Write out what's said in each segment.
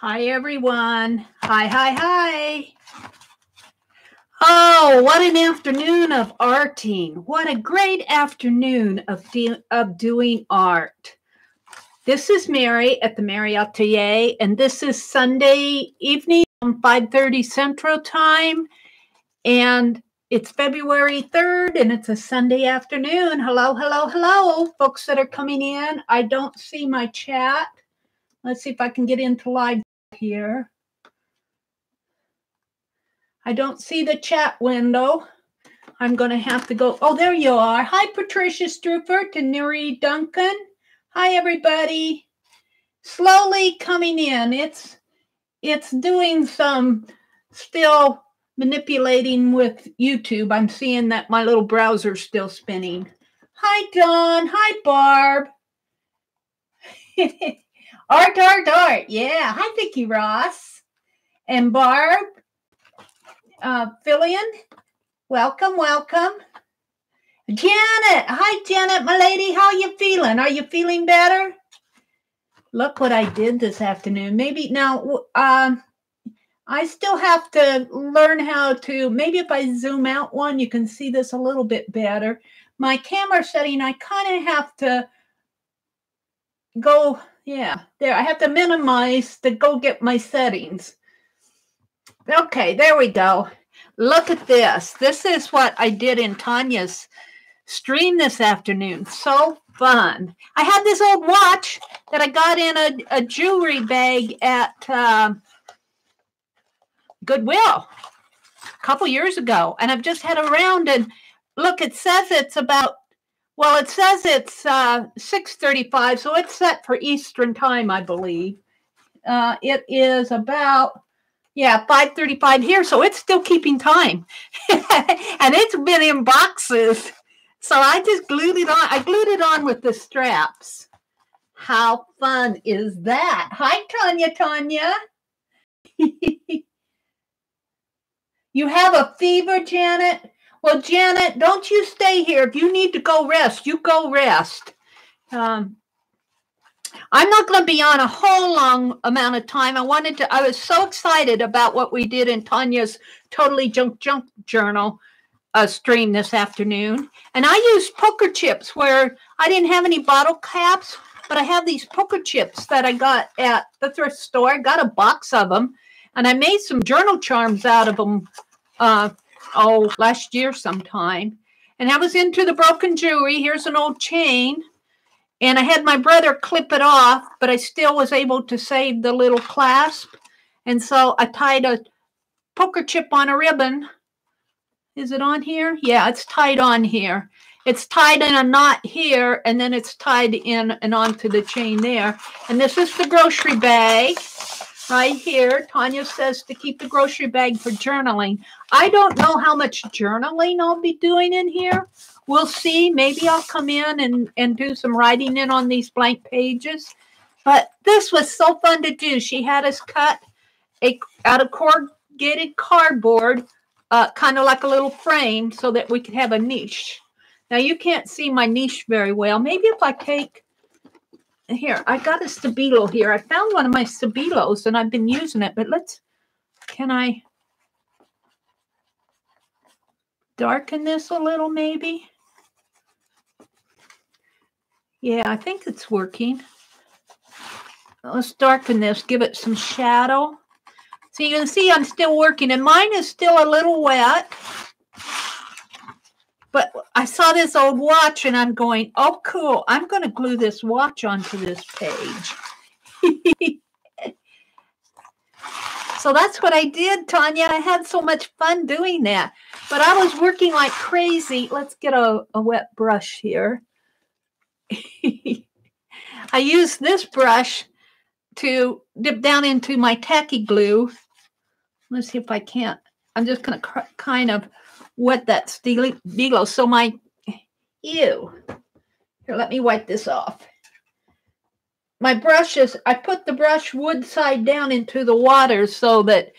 Hi, everyone. Hi. Oh, what an afternoon of arting. What a great afternoon of doing art. This is Meri at the Meri Atelier, and this is Sunday evening, 5:30 Central Time, and it's February 3rd, and it's a Sunday afternoon. Hello, folks that are coming in. I don't see my chat. Let's see if I can get into live here. I don't see the chat window. I'm going to have to go. Oh, there you are. Hi, Patricia Strupert and Nuri Duncan. Hi, everybody. Slowly coming in. It's doing some still manipulating with YouTube. I'm seeing that my little browser's still spinning. Hi, Dawn. Hi, Barb. Art. Yeah. Hi, Vicki Ross. And Barb. Fillion, welcome. Janet, hi Janet, my lady, how you feeling? Are you feeling better? Look what I did this afternoon. Maybe now, I still have to learn how to, maybe if I zoom out one, you can see this a little bit better. My camera setting, I kind of have to go, yeah, there. I have to minimize to go get my settings. Okay, there we go. Look at this. This is what I did in Tanya's stream this afternoon. So fun. I had this old watch that I got in a jewelry bag at Goodwill a couple years ago. And I've just had it around, and look, it says it's about, well, it says it's 6:35, so it's set for Eastern time, I believe. It is about, yeah, 5:35 here, so it's still keeping time. And it's been in boxes. So I just glued it on. I glued it on with the straps. How fun is that? Hi, Tanya. You have a fever, Janet? Well, Janet, don't you stay here. If you need to go rest, you go rest. I'm not going to be on a whole long amount of time. I was so excited about what we did in Tanya's Totally Junk Journal stream this afternoon. And I used poker chips where I didn't have any bottle caps, but I have these poker chips that I got at the thrift store. I got a box of them, and I made some journal charms out of them, last year sometime. And I was into the broken jewelry. Here's an old chain. And I had my brother clip it off, but I still was able to save the little clasp. And so I tied a poker chip on a ribbon. Is it on here? Yeah, it's tied on here. It's tied in a knot here, and then it's tied in and onto the chain there. And this is the grocery bag right here. Tanya says to keep the grocery bag for journaling. I don't know how much journaling I'll be doing in here. We'll see. Maybe I'll come in and do some writing in on these blank pages. But this was so fun to do. She had us cut out of corrugated cardboard, kind of like a little frame, so that we could have a niche. Now, you can't see my niche very well. Maybe if I take, here, I got a Stabilo here. I found one of my Stabilos, and I've been using it. But can I darken this a little maybe? Yeah, I think it's working. Let's darken this, give it some shadow. So you can see I'm still working, and mine is still a little wet. But I saw this old watch, and I'm going, oh, cool. I'm going to glue this watch onto this page. So that's what I did, Tanya. I had so much fun doing that. But I was working like crazy. Let's get a wet brush here. I use this brush to dip down into my tacky glue. Let's see if I can't. I'm just going to kind of wet that Stabilo. So here, let me wipe this off. My brushes, I put the brush wood side down into the water so that,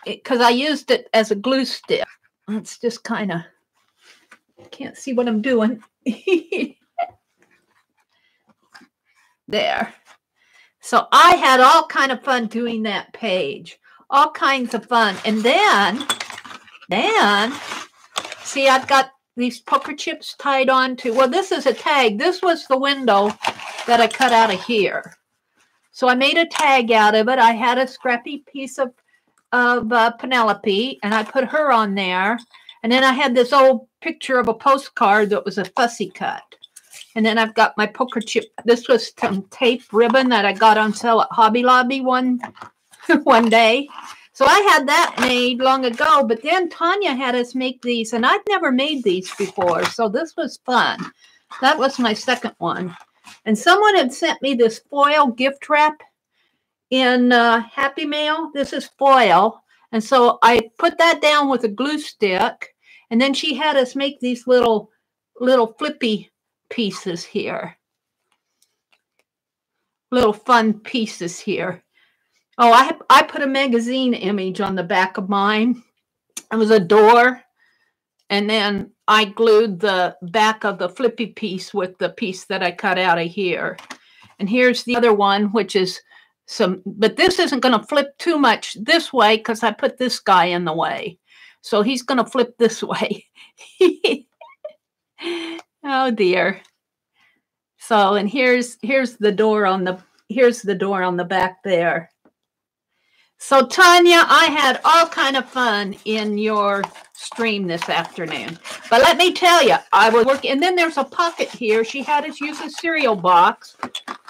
because I used it as a glue stick. It's just kind of, can't see what I'm doing. There. So I had all kind of fun doing that page. All kinds of fun. And then, see, I've got these poker chips tied on to, well, this is a tag. This was the window that I cut out of here. So I made a tag out of it. I had a scrappy piece of Penelope, and I put her on there. And then I had this old picture of a postcard that was a fussy cut. And then I've got my poker chip. This was some tape ribbon that I got on sale at Hobby Lobby one day. So I had that made long ago, but then Tanya had us make these, and I'd never made these before. So this was fun. That was my second one. And someone had sent me this foil gift wrap in Happy Mail. This is foil. And so I put that down with a glue stick. And then she had us make these little flippy pieces here. Little fun pieces here. Oh, I put a magazine image on the back of mine. It was a door. And then I glued the back of the flippy piece with the piece that I cut out of here. And here's the other one, which is some, but this isn't going to flip too much this way because I put this guy in the way. So he's going to flip this way. Oh dear. So, and here's the door on the back there. So Tanya, I had all kind of fun in your stream this afternoon. But let me tell you, I was working, and then there's a pocket here. She had us use a cereal box.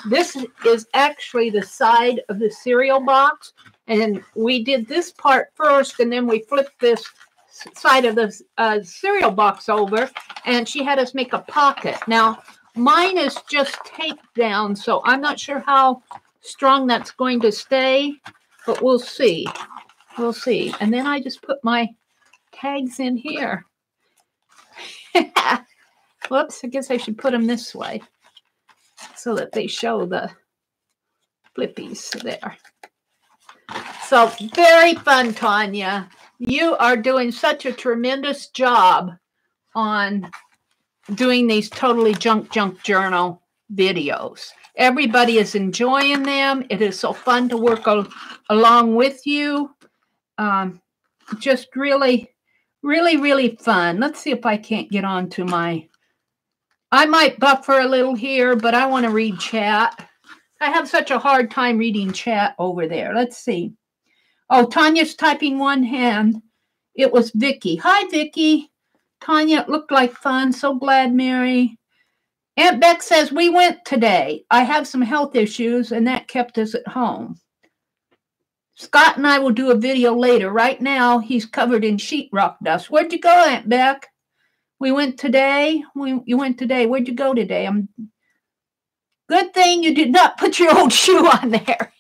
This is actually the side of the cereal box. And we did this part first, and then we flipped this side of the cereal box over, and she had us make a pocket. Now, mine is just taped down, so I'm not sure how strong that's going to stay, but we'll see. We'll see. And then I just put my tags in here. Whoops, I guess I should put them this way so that they show the flippies there. So very fun, Tanya. You are doing such a tremendous job on doing these totally junk journal videos. Everybody is enjoying them. It is so fun to work along with you. Just really, really, really fun. Let's see if I can't get on to my... I might buffer a little here, but I want to read chat. I have such a hard time reading chat over there. Let's see. Oh, Tanya's typing one hand. It was Vicky. Hi, Vicky. Tanya, it looked like fun. So glad, Meri. Aunt Beck says, we went today. I have some health issues, and that kept us at home. Scott and I will do a video later. Right now, he's covered in sheetrock dust. Where'd you go, Aunt Beck? We went today. You went today. Where'd you go today? Good thing you did not put your old shoe on there.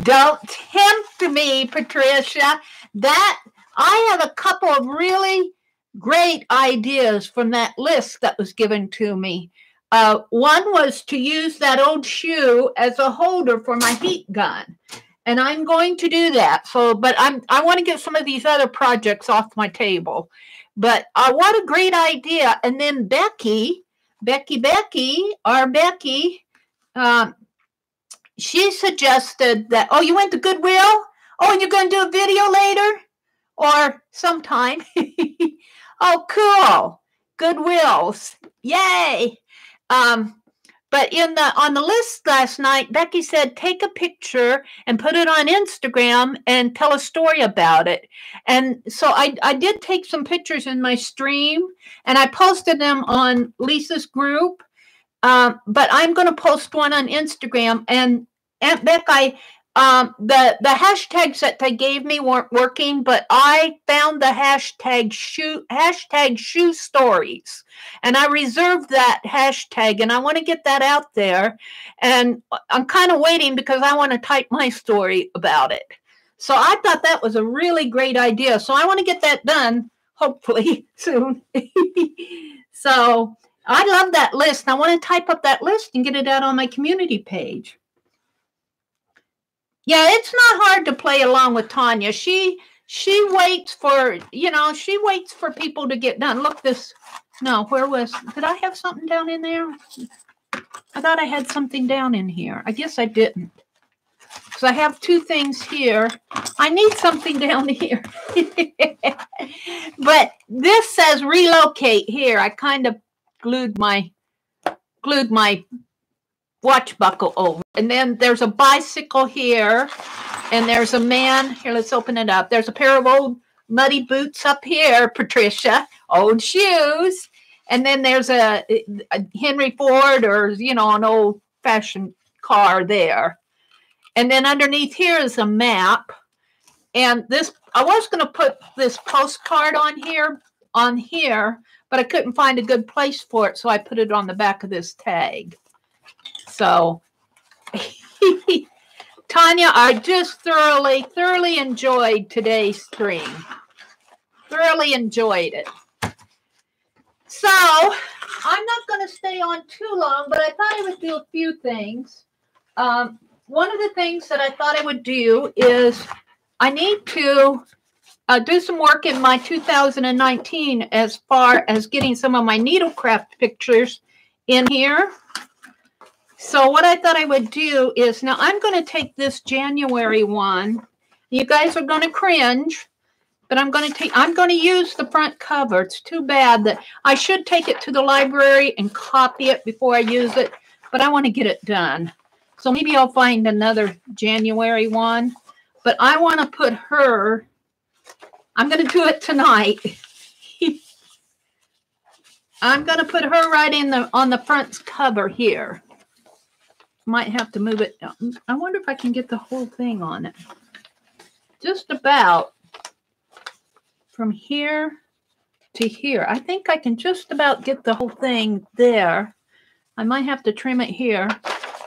Don't tempt me, Patricia. I have a couple of really great ideas from that list that was given to me. One was to use that old shoe as a holder for my heat gun. And I'm going to do that. So, but I want to get some of these other projects off my table. But what a great idea. And then Becky, our Becky, she suggested that, oh, you went to Goodwill? Oh, and you're going to do a video later? Or sometime? Oh, cool. Goodwills. Yay. But on the list last night, Becky said, take a picture and put it on Instagram and tell a story about it. And so I did take some pictures in my stream, and I posted them on Lisa's group. But I'm going to post one on Instagram. And Aunt Beck, the hashtags that they gave me weren't working, but I found the hashtag shoe stories, and I reserved that hashtag, and I want to get that out there. And I'm kind of waiting because I want to type my story about it. So I thought that was a really great idea. So I want to get that done, hopefully soon. So I love that list. I want to type up that list and get it out on my community page. Yeah, it's not hard to play along with Tanya. She waits for, she waits for people to get done. Look, did I have something down in there? I thought I had something down in here. I guess I didn't. Because I have two things here. I need something down here. But this says relocate here. I kind of glued my watch buckle over. And then there's a bicycle here. And there's a man. Here, let's open it up. There's a pair of old muddy boots up here, Patricia. Old shoes. And then there's a Henry Ford or, you know, an old-fashioned car there. And then underneath here is a map. And this, I was going to put this postcard on here, but I couldn't find a good place for it, so I put it on the back of this tag. So, Tanya, I just thoroughly enjoyed today's stream. Thoroughly enjoyed it. So, I'm not going to stay on too long, but I thought I would do a few things. One of the things that I thought I would do is I need to do some work in my 2019 as far as getting some of my Needlecraft pictures in here. So what I thought I would do is, now I'm going to take this January one. You guys are going to cringe, but I'm going to use the front cover. It's too bad that I should take it to the library and copy it before I use it, but I want to get it done. So maybe I'll find another January one, but I want to put her, I'm going to do it tonight. I'm going to put her right in on the front cover here. Might have to move it down. I wonder if I can get the whole thing on it. Just about from here to here. I think I can just about get the whole thing there. I might have to trim it here.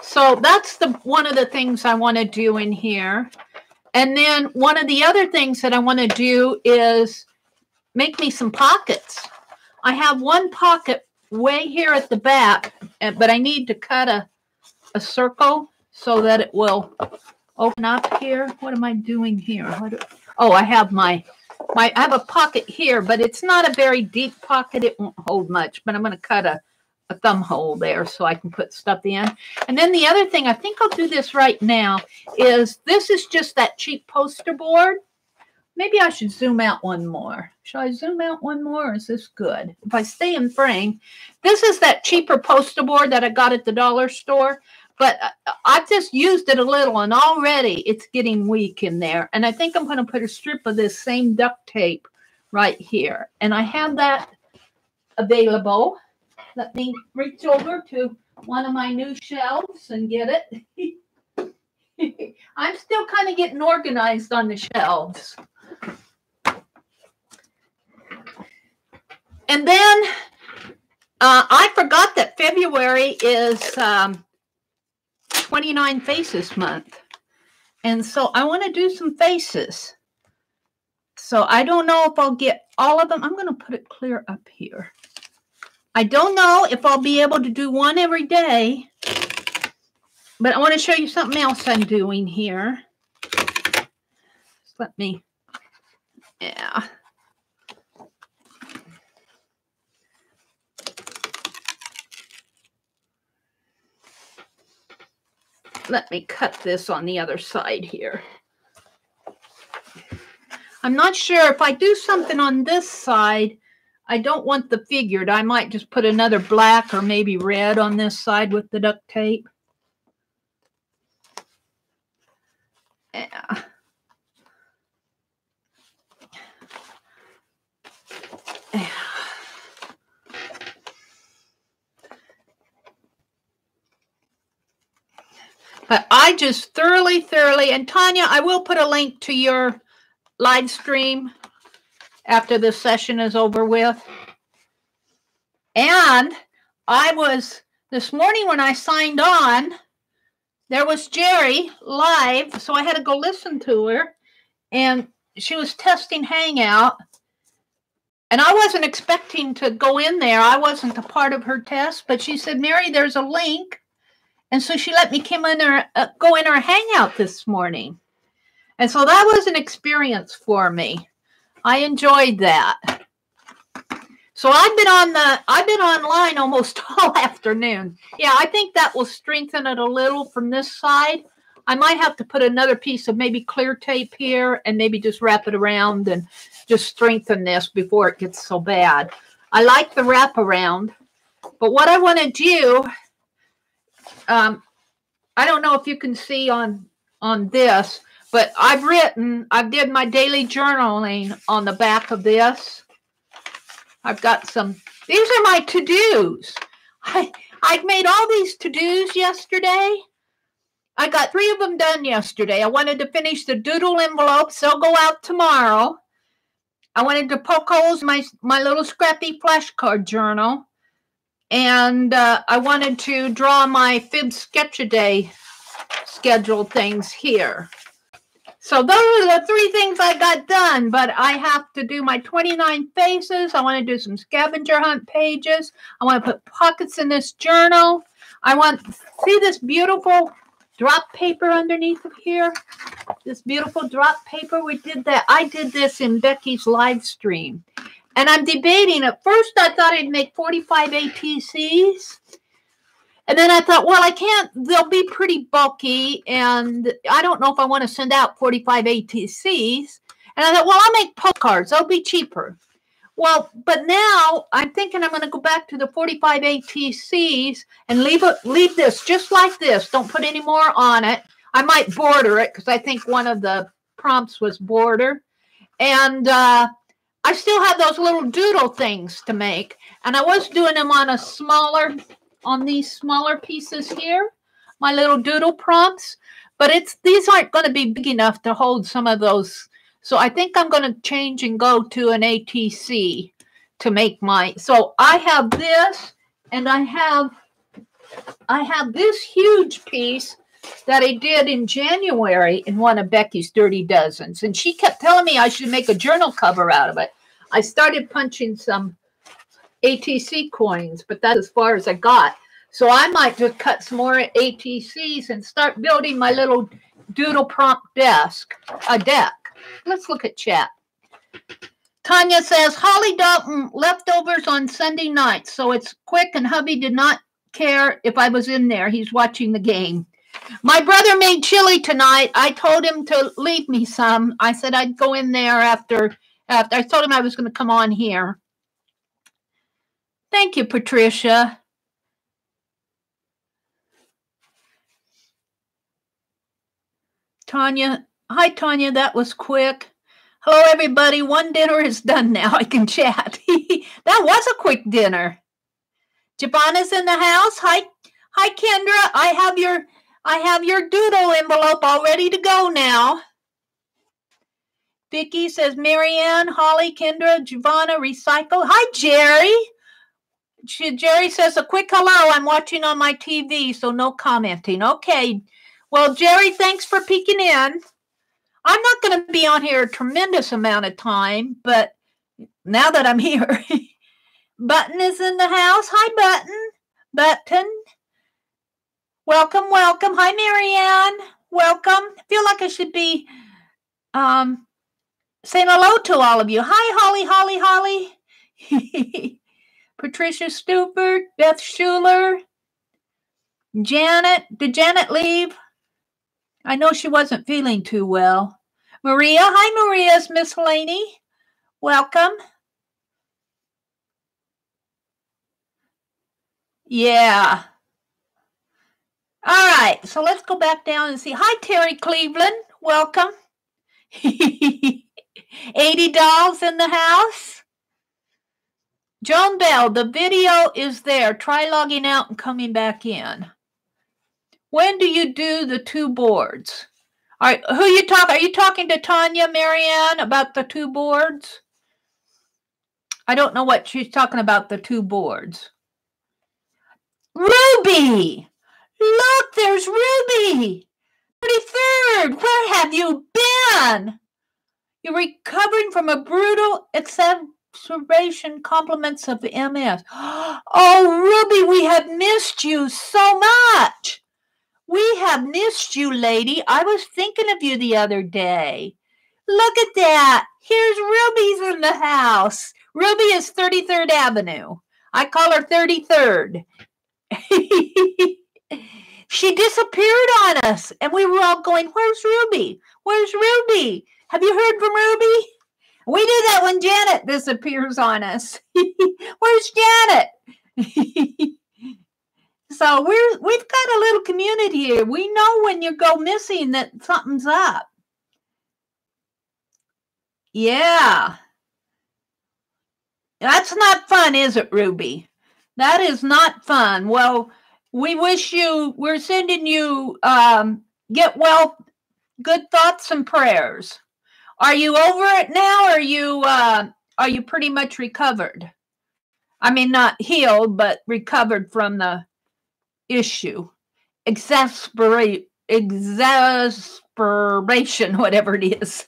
So that's one of the things I want to do in here. And then one of the other things that I want to do is make me some pockets. I have one pocket way here at the back, but I need to cut a circle so that it will open up here. What am I doing here? I have I have a pocket here, but it's not a very deep pocket. It won't hold much, but I'm going to cut a thumb hole there so I can put stuff in. And then the other thing, I think I'll do this right now, is this is just that cheap poster board. Maybe I should zoom out one more. Shall I zoom out one more, or is this good? If I stay in frame, this is that cheaper poster board that I got at the dollar store. But I've just used it a little, and already it's getting weak in there. And I think I'm going to put a strip of this same duct tape right here. And I have that available. Let me reach over to one of my new shelves and get it. I'm still kind of getting organized on the shelves. And then I forgot that February is 29 Faces Month. And so I want to do some faces. So I don't know if I'll get all of them. I'm going to put it clear up here. I don't know if I'll be able to do one every day, but I want to show you something else I'm doing here. Let me, yeah. Let me cut this on the other side here. I'm not sure if I do something on this side, I don't want the figured. I might just put another black or maybe red on this side with the duct tape. Yeah. But I just thoroughly, and Tanya, I will put a link to your live stream after this session is over with. And this morning when I signed on, there was Jeri live, so I had to go listen to her. And she was testing Hangout. And I wasn't expecting to go in there. I wasn't a part of her test, but she said, Meri, there's a link. And so she let me go in her Hangout this morning. And so that was an experience for me. I enjoyed that. So I've been online almost all afternoon. Yeah, I think that will strengthen it a little from this side. I might have to put another piece of maybe clear tape here and maybe just wrap it around and just strengthen this before it gets so bad. I like the wraparound, but what I want to do, I don't know if you can see on this, but I did my daily journaling on the back of this. I've got these are my to-dos. I made all these to-dos yesterday. I got 3 of them done yesterday. I wanted to finish the doodle envelopes. They'll go out tomorrow. I wanted to poke holes in my little scrappy flashcard journal. And I wanted to draw my Fib Sketch-A-Day schedule things here. So those are the 3 things I got done, but I have to do my 29 faces. I want to do some scavenger hunt pages. I want to put pockets in this journal. See this beautiful drop paper underneath of here? This beautiful drop paper. We did that. I did this in Becky's live stream. And I'm debating. At first, I thought I'd make 45 ATCs. And then I thought, well, I can't. They'll be pretty bulky. And I don't know if I want to send out 45 ATCs. And I thought, well, I'll make postcards. They'll be cheaper. Well, but now I'm thinking I'm going to go back to the 45 ATCs and leave this just like this. Don't put any more on it. I might border it because I think one of the prompts was border. And I still have those little doodle things to make. And I was doing them on these smaller pieces here, my little doodle prompts. But these aren't going to be big enough to hold some of those. So I think I'm going to change and go to an ATC to make so I have this, and I have this huge piece that I did in January in one of Becky's Dirty Dozens. And she kept telling me I should make a journal cover out of it. I started punching some ATC coins, but that's as far as I got. So I might just cut some more ATCs and start building my little doodle prompt deck. Let's look at chat. Tanya says, Holly Dalton leftovers on Sunday night, so it's quick, and hubby did not care if I was in there. He's watching the game. My brother made chili tonight. I told him to leave me some. I said I'd go in there after I told him I was going to come on here. Thank you, Patricia. Tanya. Hi, Tanya. That was quick. Hello, everybody. One dinner is done now. I can chat. That was a quick dinner. Javana's in the house. Hi, Kendra. I have your doodle envelope all ready to go now. Vicky says, Marianne, Holly, Kendra, Javana, recycle. Hi, Jeri. Jeri says, a quick hello. I'm watching on my TV, so no commenting. Okay. Well, Jeri, thanks for peeking in. I'm not going to be on here a tremendous amount of time, but now that I'm here, Button is in the house. Hi, Button. Welcome. Hi, Marianne. Welcome. I feel like I should be saying hello to all of you. Hi, Holly. Patricia Stupert, Beth Schuler, Janet. Did Janet leave? I know she wasn't feeling too well. Maria. Hi, Maria's Miss Laney. Welcome. Yeah. All right. So let's go back down and see. Hi, Terry Cleveland. Welcome. 80 dolls in the house. Joan Bell, the video is there. Try logging out and coming back in. When do you do the 2 boards? All right, who you talking? Are you talking to Tanya, Marianne, about the 2 boards? I don't know what she's talking about, the 2 boards. Ruby! Look, there's Ruby! 33rd, where have you been? You're recovering from a brutal exacerbation, compliments of MS. Oh, Ruby, we have missed you so much. We have missed you, lady. I was thinking of you the other day. Look at that. Here's Ruby's in the house. Ruby is 33rd Avenue. I call her 33rd. She disappeared on us, and we were all going, where's Ruby? Where's Ruby? Have you heard from Ruby? We do that when Janet disappears on us. Where's Janet? So we've got a little community here. We know when you go missing that something's up. Yeah. That's not fun, is it, Ruby? That is not fun. Well, we're sending you get well, good thoughts and prayers. Are you over it now, or are you pretty much recovered? I mean, not healed, but recovered from the issue. Exasperation, whatever it is.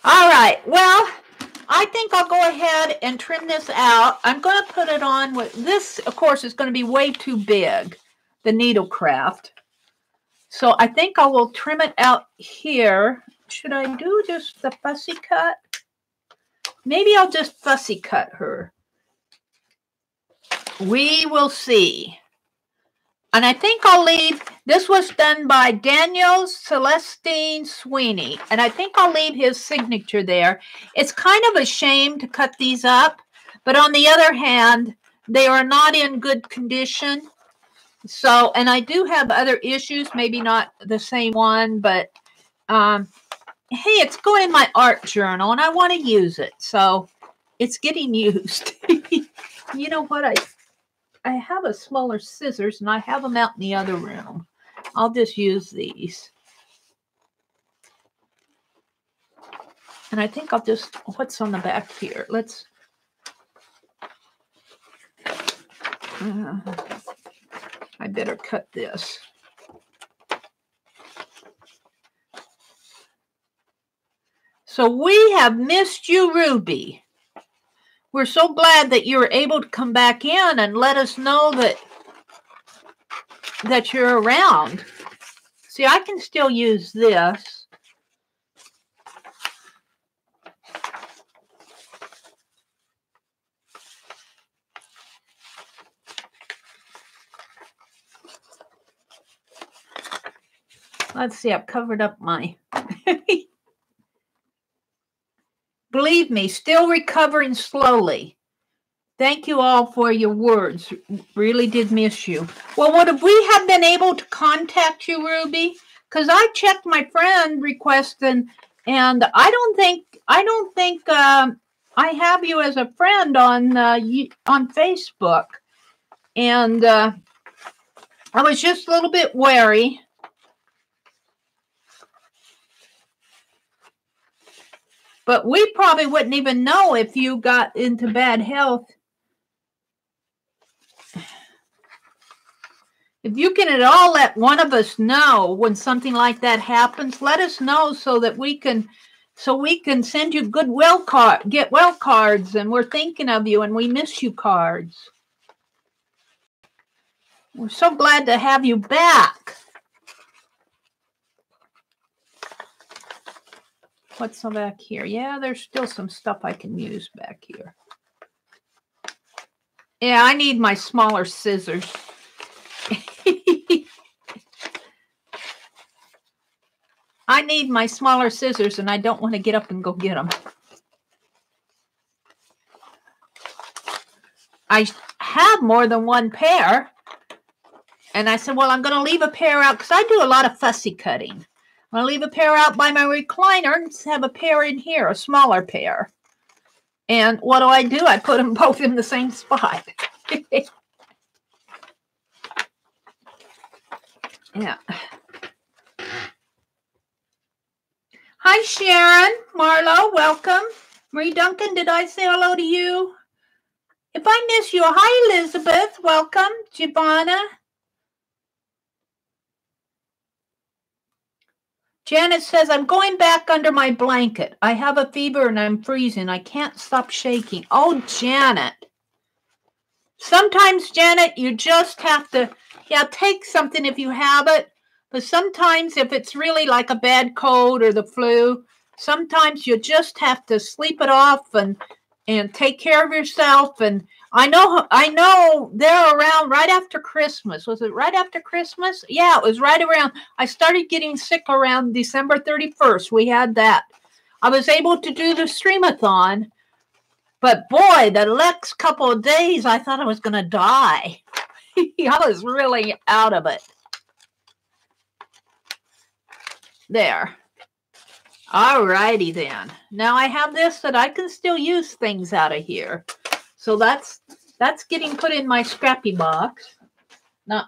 All right. Well, I think I'll go ahead and trim this out. I'm going to put it on with this, of course, is going to be way too big, the Needlecraft. So I think I will trim it out here. Should I do just the fussy cut? Maybe I'll just fussy cut her. We will see. And I think I'll leave, this was done by Daniel Celestine Sweeney. And I think I'll leave his signature there. It's kind of a shame to cut these up. But on the other hand, they are not in good condition. So, and I do have other issues, maybe not the same one, but hey, it's going in my art journal and I want to use it. So it's getting used. You know what? I have a smaller scissors and I have them out in the other room. I'll just use these. And I think I'll just, what's on the back here? Let's, I better cut this. So we have missed you, Ruby. We're so glad that you were able to come back in and let us know that you're around. See, I can still use this. Let's see, I've covered up my... Believe me, still recovering slowly. Thank you all for your words. Really did miss you. Well, would we have been able to contact you, Ruby? Because I checked my friend request and I don't think I have you as a friend on Facebook. And I was just a little bit wary. But we probably wouldn't even know if you got into bad health. If you can at all let one of us know when something like that happens, let us know so that we can send you get well cards, and we're thinking of you and we miss you cards. We're so glad to have you back. What's back here? Yeah, there's still some stuff I can use back here. Yeah, I need my smaller scissors. I need my smaller scissors, and I don't want to get up and go get them. I have more than one pair. And I said, well, I'm going to leave a pair out because I do a lot of fussy cutting. I'm going to leave a pair out by my recliner and have a pair in here, a smaller pair. And what do? I put them both in the same spot. Yeah. Hi, Sharon. Marlo, welcome. Marie Duncan, did I say hello to you? If I miss you, hi, Elizabeth. Welcome. Giovanna. Janet says, I'm going back under my blanket. I have a fever and I'm freezing. I can't stop shaking. Oh, Janet. Sometimes, Janet, you just have to, take something if you have it. But sometimes if it's really like a bad cold or the flu, sometimes you just have to sleep it off and take care of yourself. And I know they're around right after Christmas. Was it right after Christmas? Yeah, it was right around. I started getting sick around December 31st. We had that. I was able to do the streamathon, but boy, the next couple of days, I thought I was going to die. I was really out of it. There. All righty then. Now I have this that I can still use things out of here. So that's getting put in my scrappy box. Not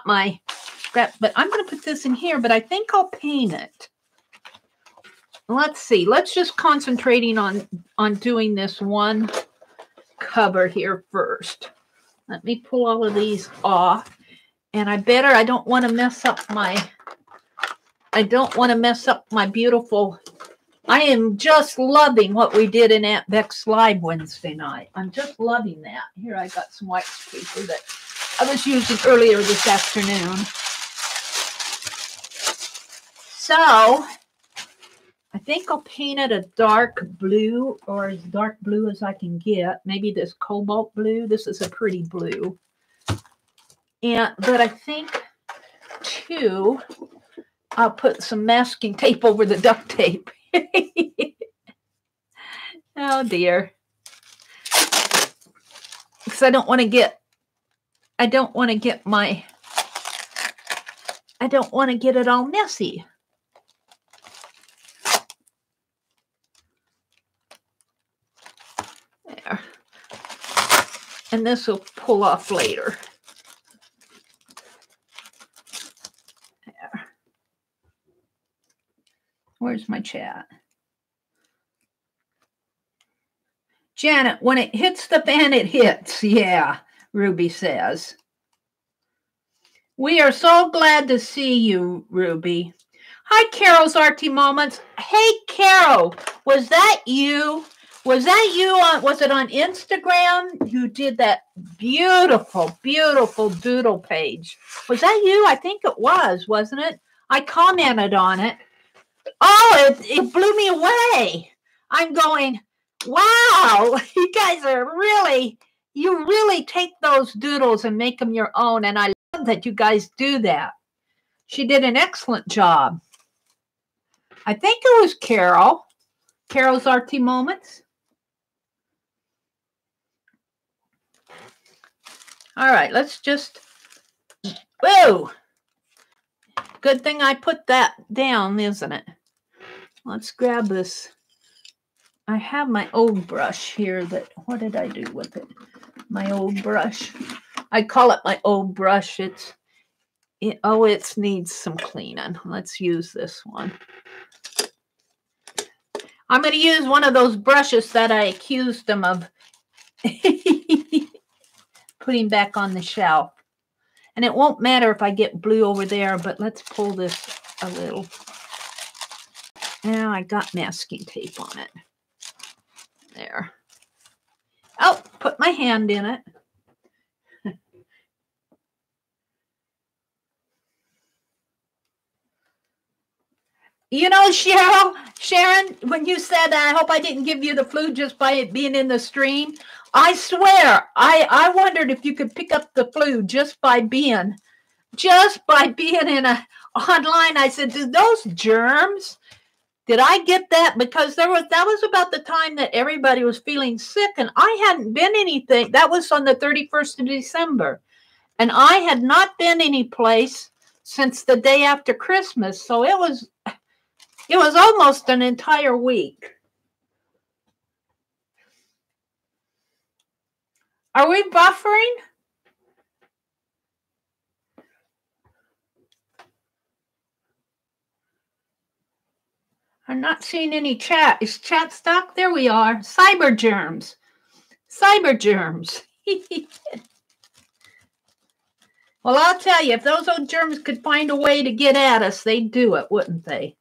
my scrap, but I'm going to put this in here, but I think I'll paint it. Let's see. Let's just concentrating on doing this one cover here first. Let me pull all of these off. And I don't want to mess up my beautiful. I am just loving what we did in Aunt Beck's Live Wednesday night. I'm just loving that. Here I got some white paper that I was using earlier this afternoon. So I think I'll paint it a dark blue, or as dark blue as I can get. Maybe this cobalt blue. This is a pretty blue. But I think too, I'll put some masking tape over the duct tape. Oh dear. Because I don't want to get it all messy. There. And this will pull off later. There. Where's my chat? Janet, when it hits the fan, it hits. Yeah, Ruby says. We are so glad to see you, Ruby. Hi, Carol's Arty Moments. Hey, Carol, was that you? Was it on Instagram? You did that beautiful, beautiful doodle page. Was that you? I think it was, wasn't it? I commented on it. Oh, it blew me away. I'm going, wow, you guys you really take those doodles and make them your own. And I love that you guys do that. She did an excellent job. I think it was Carol. Carol's Arty Moments. All right, let's just, whoa. Good thing I put that down, isn't it? Let's grab this. I have my old brush here what did I do with it? My old brush. I call it my old brush. It needs some cleaning. Let's use this one. I'm going to use one of those brushes that I accused them of putting back on the shelf. And it won't matter if I get blue over there, but let's pull this a little. Now I got masking tape on it. There. Oh, put my hand in it. You know, Sharon, when you said I hope I didn't give you the flu just by it being in the stream, I swear, I wondered if you could pick up the flu just by being in online. I said, did those germs? Did I get that? Because that was about the time that everybody was feeling sick, and I hadn't been anything. That was on the 31st of December, and I had not been any place since the day after Christmas. So it was almost an entire week. Are we buffering? I'm not seeing any chat. Is chat stuck? There we are. Cyber germs. Cyber germs. Well, I'll tell you, if those old germs could find a way to get at us, they'd do it, wouldn't they?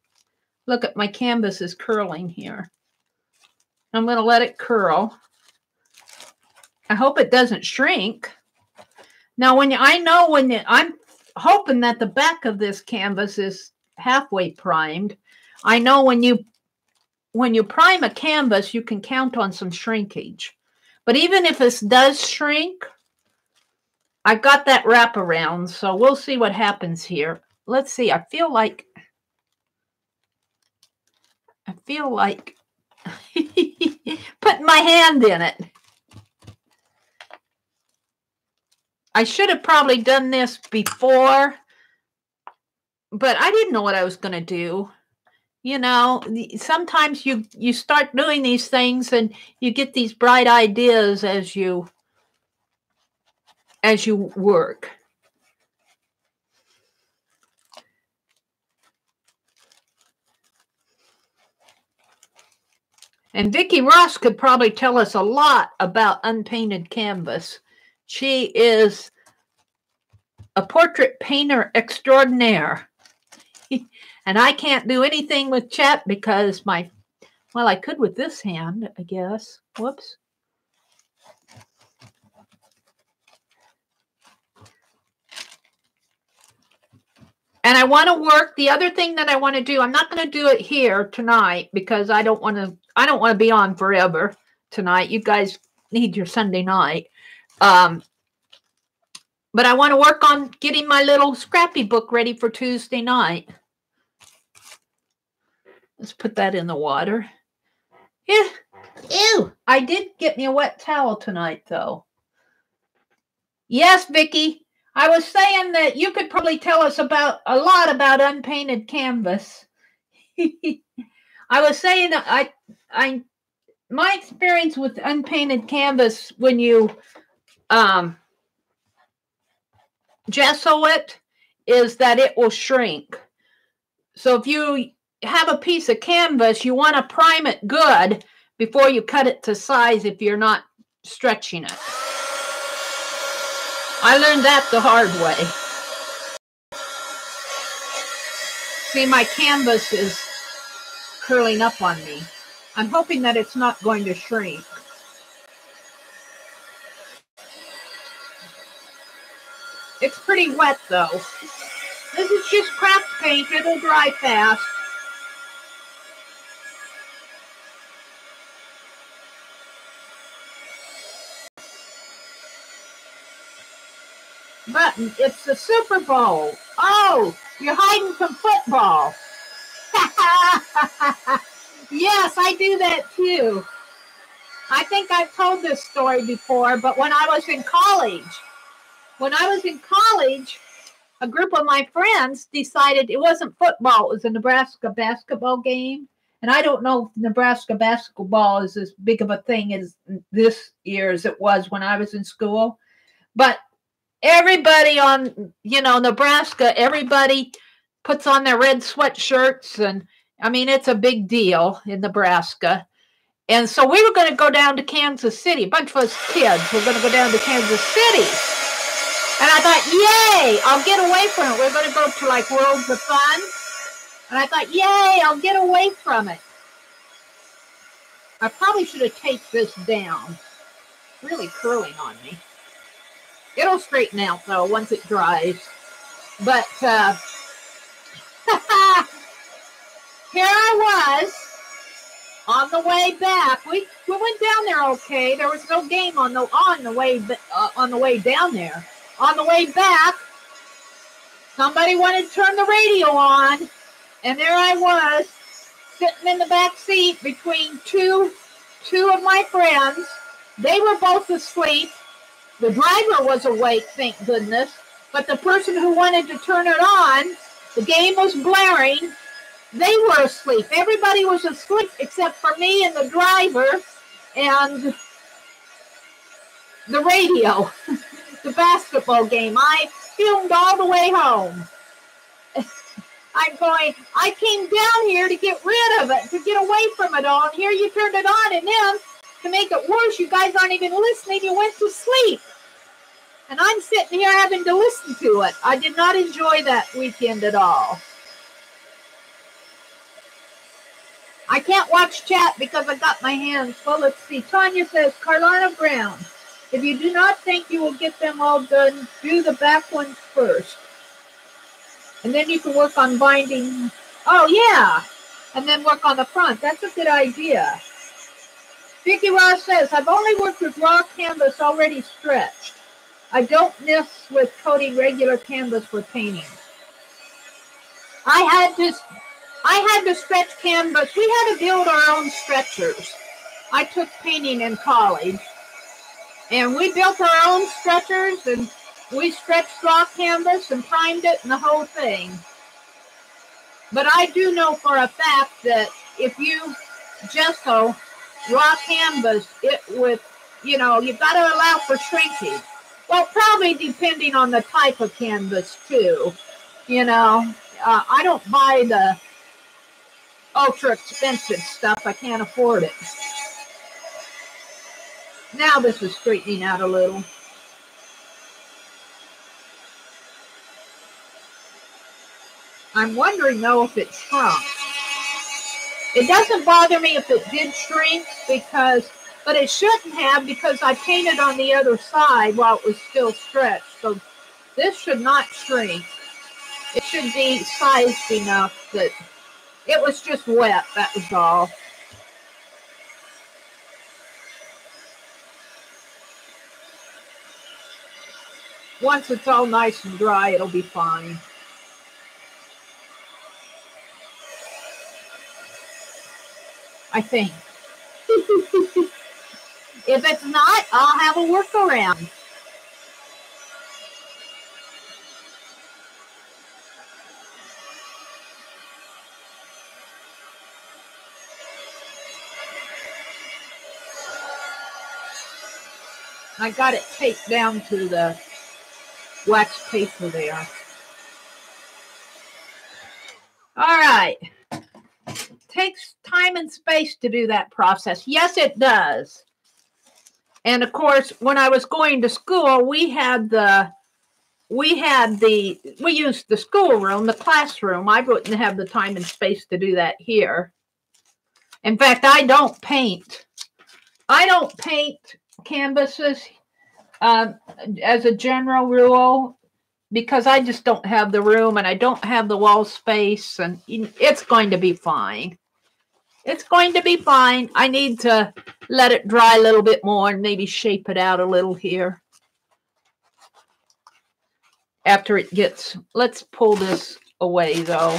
Look at my canvas is curling here. I'm going to let it curl. I hope it doesn't shrink. Now, I'm hoping that the back of this canvas is halfway primed. I know when you prime a canvas, you can count on some shrinkage. But even if this does shrink, I've got that wraparound, so we'll see what happens here. Let's see. I feel like putting my hand in it. I should have probably done this before, but I didn't know what I was going to do. You know, sometimes you start doing these things and you get these bright ideas as you work. And Vicki Ross could probably tell us a lot about unpainted canvas. She is a portrait painter extraordinaire. And I can't do anything with chat because well, I could with this hand, I guess. Whoops. And I want to work. The other thing that I want to do, I'm not going to do it here tonight because I don't want to be on forever tonight. You guys need your Sunday night. But I want to work on getting my little scrappy book ready for Tuesday night. Let's put that in the water. Yeah. Ew. I did get me a wet towel tonight, though. Yes, Vicki. I was saying that you could probably tell us a lot about unpainted canvas. I was saying that my experience with unpainted canvas, when you gesso it, is that it will shrink. So if you have a piece of canvas, you want to prime it good before you cut it to size if you're not stretching it. I learned that the hard way. See, my canvas is curling up on me. I'm hoping that it's not going to shrink. It's pretty wet, though. This is just craft paint. It'll dry fast. Button, it's the Super Bowl. Oh, you're hiding from football. Yes, I do that too. I think I've told this story before, but when I was in college, a group of my friends decided it wasn't football, it was a Nebraska basketball game. And I don't know if Nebraska basketball is as big of a thing as this year as it was when I was in school. But everybody on, Nebraska, everybody puts on their red sweatshirts. And I mean, it's a big deal in Nebraska. And so we were going to go down to Kansas City. A bunch of us kids were going to go down to Kansas City. And I thought, yay, I'll get away from it. We're going to go to like Worlds of Fun. And I thought, yay, I'll get away from it. I probably should have taped this down. It's really curling on me. It'll straighten out, though, once it dries. But here I was on the way back. We went down there okay. There was no game on the way down there. On the way back, somebody wanted to turn the radio on, and there I was, sitting in the back seat between two of my friends. They were both asleep. The driver was awake, thank goodness, but the person who wanted to turn it on, the game was blaring. They were asleep. Everybody was asleep except for me and the driver and the radio. The basketball game. I filmed all the way home. I'm going, I came down here to get rid of it, to get away from it all, and here you turned it on, and then, to make it worse, you guys aren't even listening, you went to sleep. And I'm sitting here having to listen to it. I did not enjoy that weekend at all. I can't watch chat because I got my hands full. Let's see. Tanya says, Carolina Brown If you do not think you will get them all done, do the back ones first. And then you can work on binding. Oh, yeah. And then work on the front. That's a good idea. Vicky Ross says, I've only worked with raw canvas already stretched. I don't mess with coating regular canvas for painting. I had to stretch canvas. We had to build our own stretchers. I took painting in college. And we built our own stretchers, and we stretched raw canvas and primed it and the whole thing. But I do know for a fact that if you gesso raw canvas, it would, you know, you've got to allow for shrinkage. Well, probably depending on the type of canvas, too. You know, I don't buy the ultra expensive stuff. I can't afford it. Now this is straightening out a little. I'm wondering, though, if it shrunk. It doesn't bother me if it did shrink, but it shouldn't have, because I painted on the other side while it was still stretched. So this should not shrink. It should be sized enough that it was just wet, that was all. Once it's all nice and dry, it'll be fine. I think. If it's not, I'll have a workaround. I got it taped down to the wax paper there. All right. Takes time and space to do that process. Yes, it does. And of course, when I was going to school, we used the schoolroom, the classroom. I wouldn't have the time and space to do that here. In fact, I don't paint canvases as a general rule, because I just don't have the room and I don't have the wall space, and it's going to be fine. It's going to be fine. I need to let it dry a little bit more and maybe shape it out a little here. After it gets, let's pull this away though.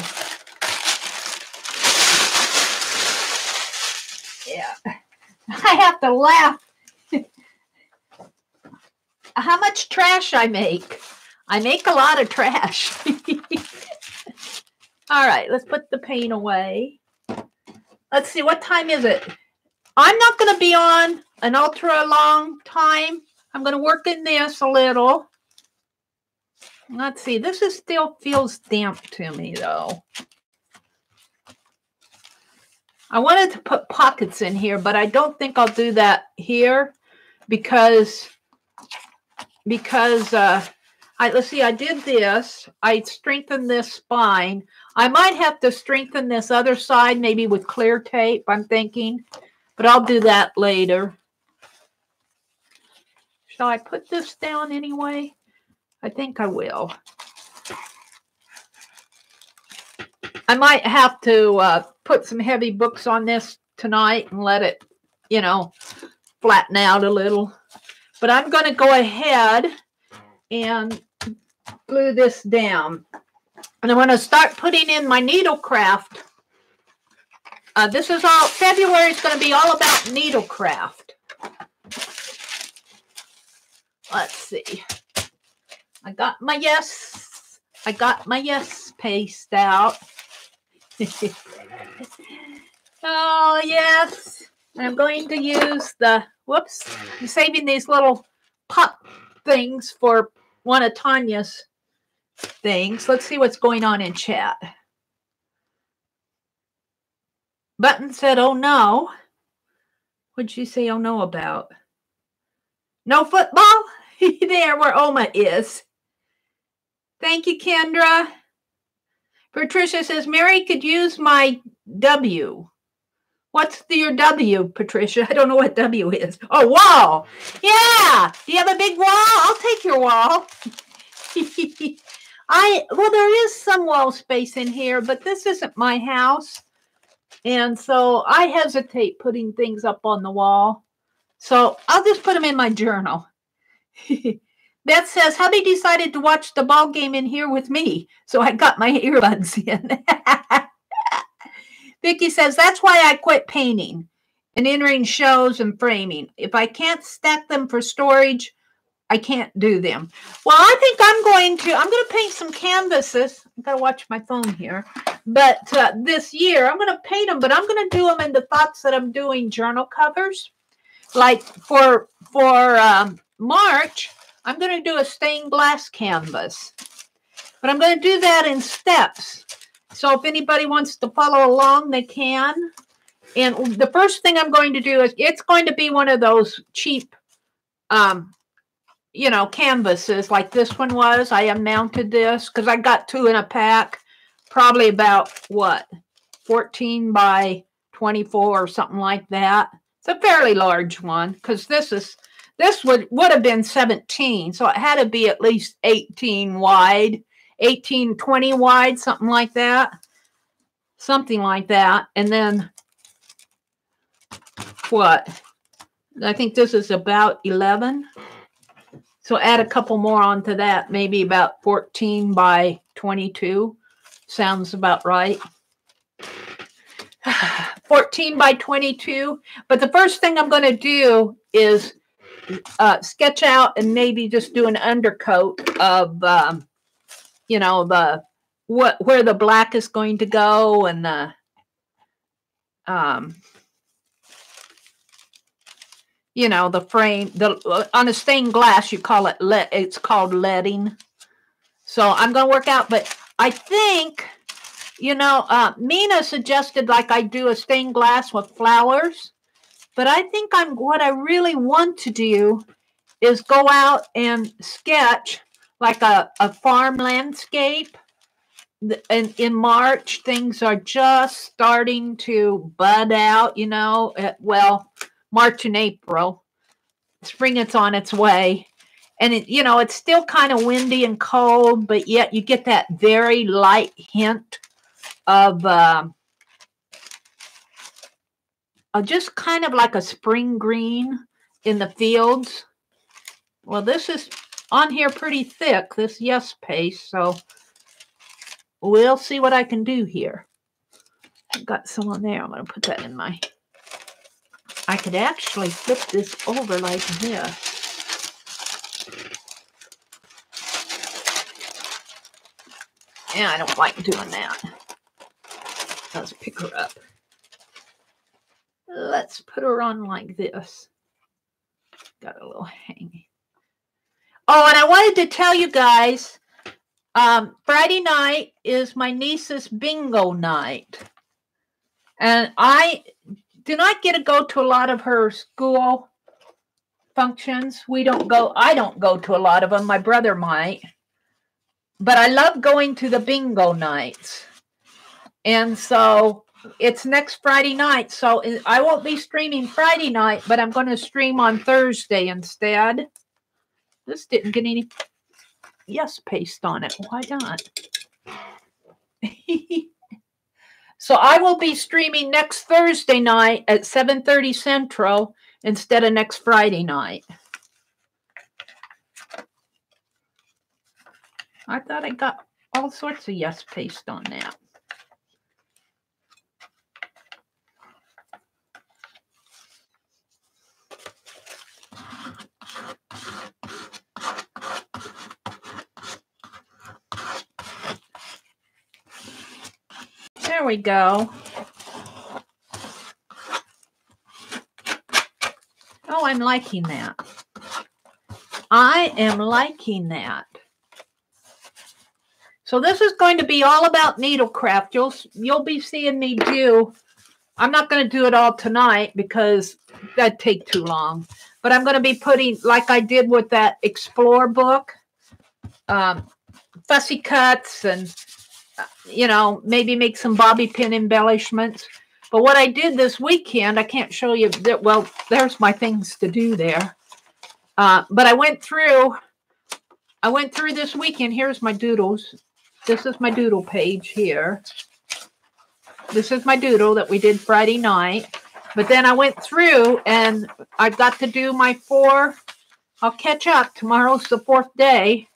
Yeah, I have to laugh. How much trash I make. I make a lot of trash. All right, let's put the paint away. Let's see, what time is it? I'm not going to be on an ultra long time. I'm going to work in this a little. Let's see, this is still feels damp to me though. I wanted to put pockets in here, but I don't think I'll do that here because let's see, I did this. I strengthened this spine. I might have to strengthen this other side, maybe with clear tape, I'm thinking. But I'll do that later. Shall I put this down anyway? I think I will. I might have to put some heavy books on this tonight and let it, you know, flatten out a little. But I'm going to go ahead and glue this down. And I'm going to start putting in my Needlecraft. This is all, February is going to be all about Needlecraft. Let's see. I got my yes paste out. Oh, yes. I'm going to use the, whoops, I'm saving these little pop things for one of Tanya's things. Let's see what's going on in chat. Button said, oh no. What'd she say oh no about? No football? There where Oma is. Thank you, Kendra. Patricia says, Meri could use my W. What's your W, Patricia? I don't know what W is. Oh, wall. Yeah. Do you have a big wall? I'll take your wall. Well, there is some wall space in here, but this isn't my house. And so I hesitate putting things up on the wall. So I'll just put them in my journal. Beth says, hubby decided to watch the ball game in here with me. So I got my earbuds in. Vicky says, that's why I quit painting and entering shows and framing. If I can't stack them for storage, I can't do them. Well, I think I'm going to paint some canvases. I've got to watch my phone here. But this year, I'm going to paint them, but I'm going to do them in the thoughts that I'm doing journal covers. Like for March, I'm going to do a stained glass canvas. But I'm going to do that in steps. So if anybody wants to follow along, they can. And the first thing I'm going to do is, it's going to be one of those cheap, canvases like this one was. I unmounted this because I got 2 in a pack, probably about 14 by 24 or something like that. It's a fairly large one because this would have been 17, so it had to be at least 18 wide, 18, 20 wide, something like that. And then I think this is about 11. So add a couple more onto that, maybe about 14 by 22. Sounds about right. 14 by 22. But the first thing I'm going to do is sketch out and maybe just do an undercoat of, where the black is going to go, and the the frame, on a stained glass, you call it it's called leading. So I'm going to work out, but I think, Mina suggested like I do a stained glass with flowers, but I think what I really want to do is go out and sketch like a farm landscape. And in March, things are just starting to bud out, March and April. Spring is on its way. And, it's still kind of windy and cold, but yet you get that very light hint of just kind of like a spring green in the fields. Well, this is on here pretty thick, this yes paste, so we'll see what I can do here. I've got some on there. I'm going to put that in I could actually flip this over like this. Yeah, I don't like doing that. Let's pick her up. Let's put her on like this. Got a little hanging. Oh, and I wanted to tell you guys, Friday night is my niece's bingo night. And I do not get to go to a lot of her school functions. I don't go to a lot of them. My brother might. But I love going to the bingo nights. And so it's next Friday night. So I won't be streaming Friday night, but I'm going to stream on Thursday instead. This didn't get any yes paste on it. Why not? So I will be streaming next Thursday night at 7:30 Central instead of next Friday night. I thought I got all sorts of yes paste on that. There we go. Oh, I'm liking that. I am liking that. So this is going to be all about Needlecraft. You'll be seeing me do. I'm not going to do it all tonight because that'd take too long. But I'm going to be putting, like I did with that Explore book, fussy cuts and, maybe make some bobby pin embellishments. But what I did this weekend, I can't show you that. Well, there's my things to do there. But I went through this weekend. Here's my doodles. This is my doodle page here. This is my doodle that we did Friday night. But then I went through and I got to do my 4. I'll catch up. Tomorrow's the 4th day.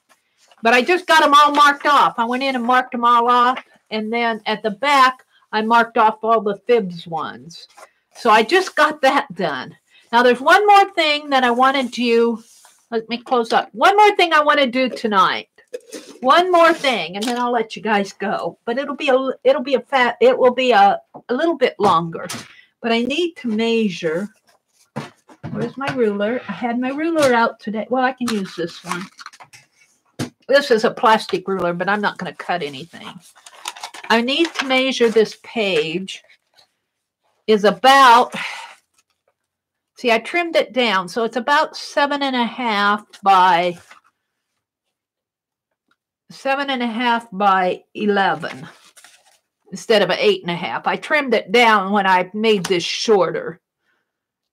But I just got them all marked off. I went in and marked them all off. And then at the back, I marked off all the fibs ones. So I just got that done. Now, there's one more thing that I want to do. Let me close up. One more thing I want to do tonight. One more thing, and then I'll let you guys go. But it will be a little bit longer. But I need to measure. Where's my ruler? I had my ruler out today. Well, I can use this one. This is a plastic ruler, but I'm not going to cut anything. I need to measure this page. Is about, see, I trimmed it down, so it's about 7.5 by 11 instead of an 8.5. I trimmed it down when I made this shorter,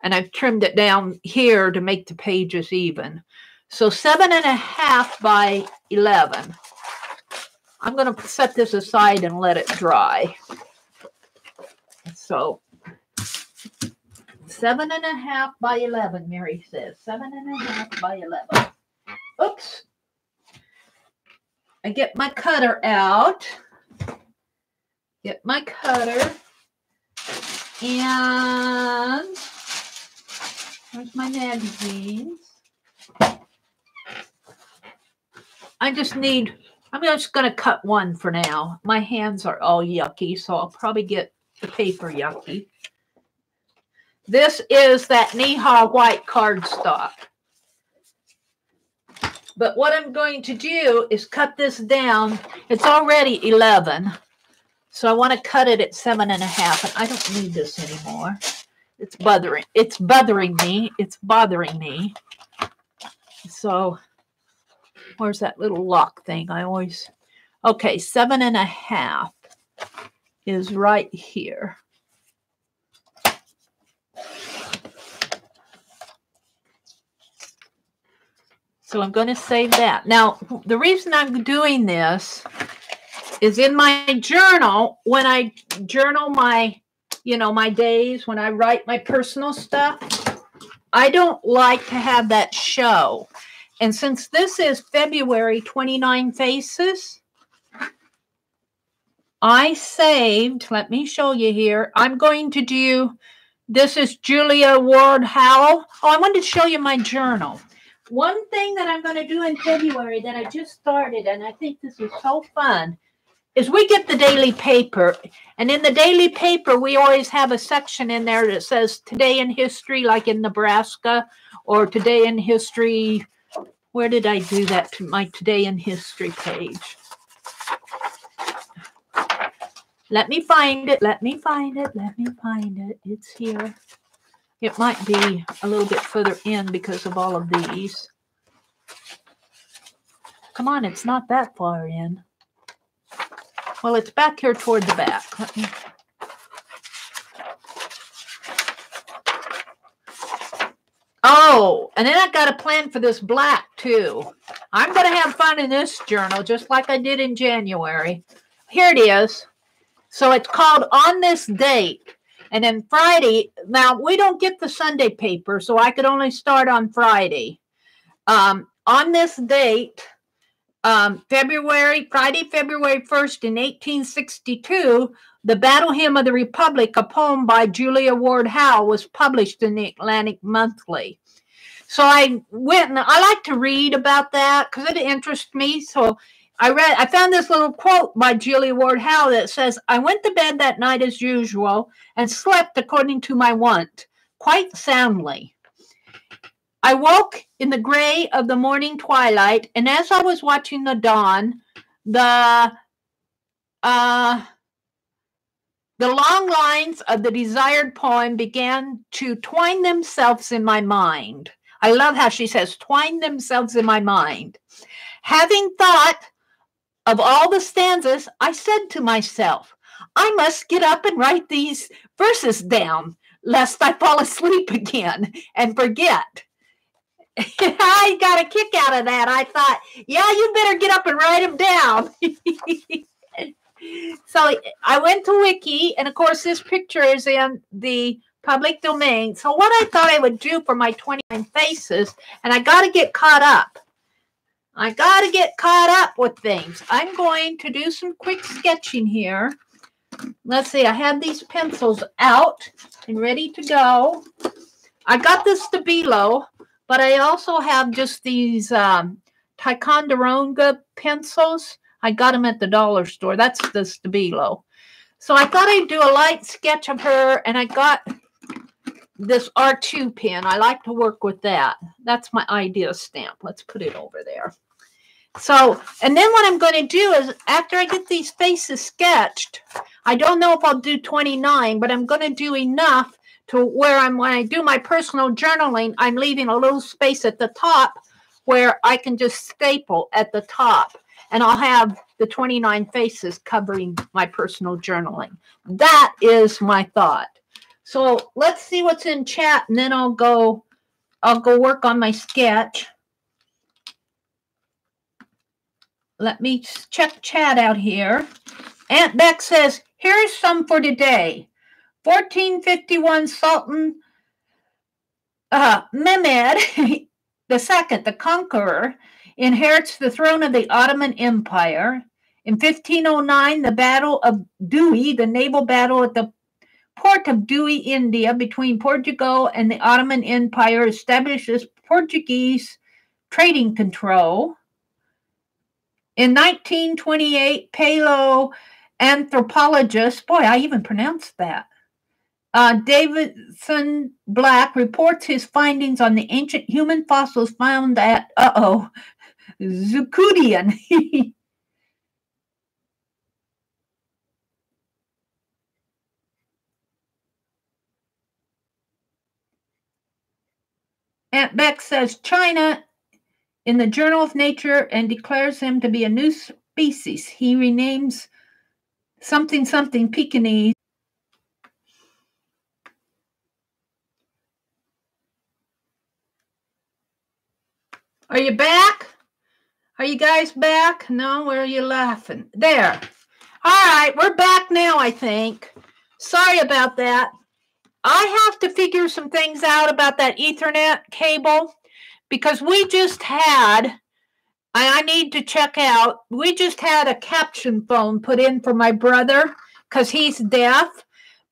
and I've trimmed it down here to make the pages even. So 7.5 by 11. I'm going to set this aside and let it dry. So 7.5 by 11, Meri says. 7.5 by 11. Oops. I get my cutter out. Get my cutter. And where's my magazines? I'm just going to cut one for now. My hands are all yucky, so I'll probably get the paper yucky. This is that knee-high white cardstock. But what I'm going to do is cut this down. It's already 11, so I want to cut it at 7.5, and I don't need this anymore. It's bothering me. It's bothering me. So where's that little lock thing? Okay, 7.5 is right here. So I'm going to save that. Now, the reason I'm doing this is in my journal, when I journal my, my days, when I write my personal stuff, I don't like to have that show. And since this is February 29 faces, I saved, let me show you here. I'm going to do, this is Julia Ward Howell. Oh, I wanted to show you my journal. One thing that I'm going to do in February that I just started, and I think this is so fun, is we get the daily paper. And in the daily paper, we always have a section in there that says Today in History, like in Nebraska, or Today in History. Where did I do that to my Today in History page? Let me find it. Let me find it. Let me find it. It's here. It might be a little bit further in because of all of these. Come on, it's not that far in. Well, it's back here toward the back. Let me... Oh, and then I got a plan for this black too. I'm going to have fun in this journal just like I did in January. Here it is. So it's called On This Date. And then Friday, now we don't get the Sunday paper, so I could only start on Friday. On this date, Friday, February 1st in 1862, the Battle Hymn of the Republic, a poem by Julia Ward Howe, was published in the Atlantic Monthly. So I went, and I like to read about that because it interests me. So I found this little quote by Julia Ward Howe that says, I went to bed that night as usual and slept according to my wont, quite soundly. I woke in the gray of the morning twilight, and as I was watching the dawn, the long lines of the desired poem began to twine themselves in my mind. I love how she says, twine themselves in my mind. Having thought of all the stanzas, I said to myself, I must get up and write these verses down, lest I fall asleep again and forget. I got a kick out of that. I thought, yeah, you better get up and write them down. So I went to Wiki, and of course, this picture is in the public domain. So what I thought I would do for my 29 faces, and I got to get caught up. I got to get caught up with things. I'm going to do some quick sketching here. Let's see. I have these pencils out and ready to go. I got this Stabilo, but I also have just these Ticonderoga pencils. I got them at the dollar store. That's the Stabilo. So I thought I'd do a light sketch of her, and I got this R2 pen. I like to work with that. That's my idea stamp. Let's put it over there. So, and then what I'm going to do is, after I get these faces sketched, I don't know if I'll do 29, but I'm going to do enough to where when I do my personal journaling, I'm leaving a little space at the top where I can just staple at the top. And I'll have the 29 faces covering my personal journaling. That is my thought. So let's see what's in chat, and then I'll go work on my sketch. Let me check chat out here. Aunt Beck says, here's some for today. 1451 Sultan Mehmed II, the Conqueror, inherits the throne of the Ottoman Empire. In 1509, the Battle of Dewey, the naval battle at the port of Dewey, India, between Portugal and the Ottoman Empire, establishes Portuguese trading control. In 1928, paleoanthropologist, boy, I even pronounced that, Davidson Black reports his findings on the ancient human fossils found at, Zucudian. Aunt Beck says China in the Journal of Nature and declares him to be a new species. He renames something Pekingese. Are you back? Are you guys back? No, where are you laughing? There. All right, we're back now, I think. Sorry about that. I have to figure some things out about that Ethernet cable because we just had, I need to check out, we just had a caption phone put in for my brother because he's deaf.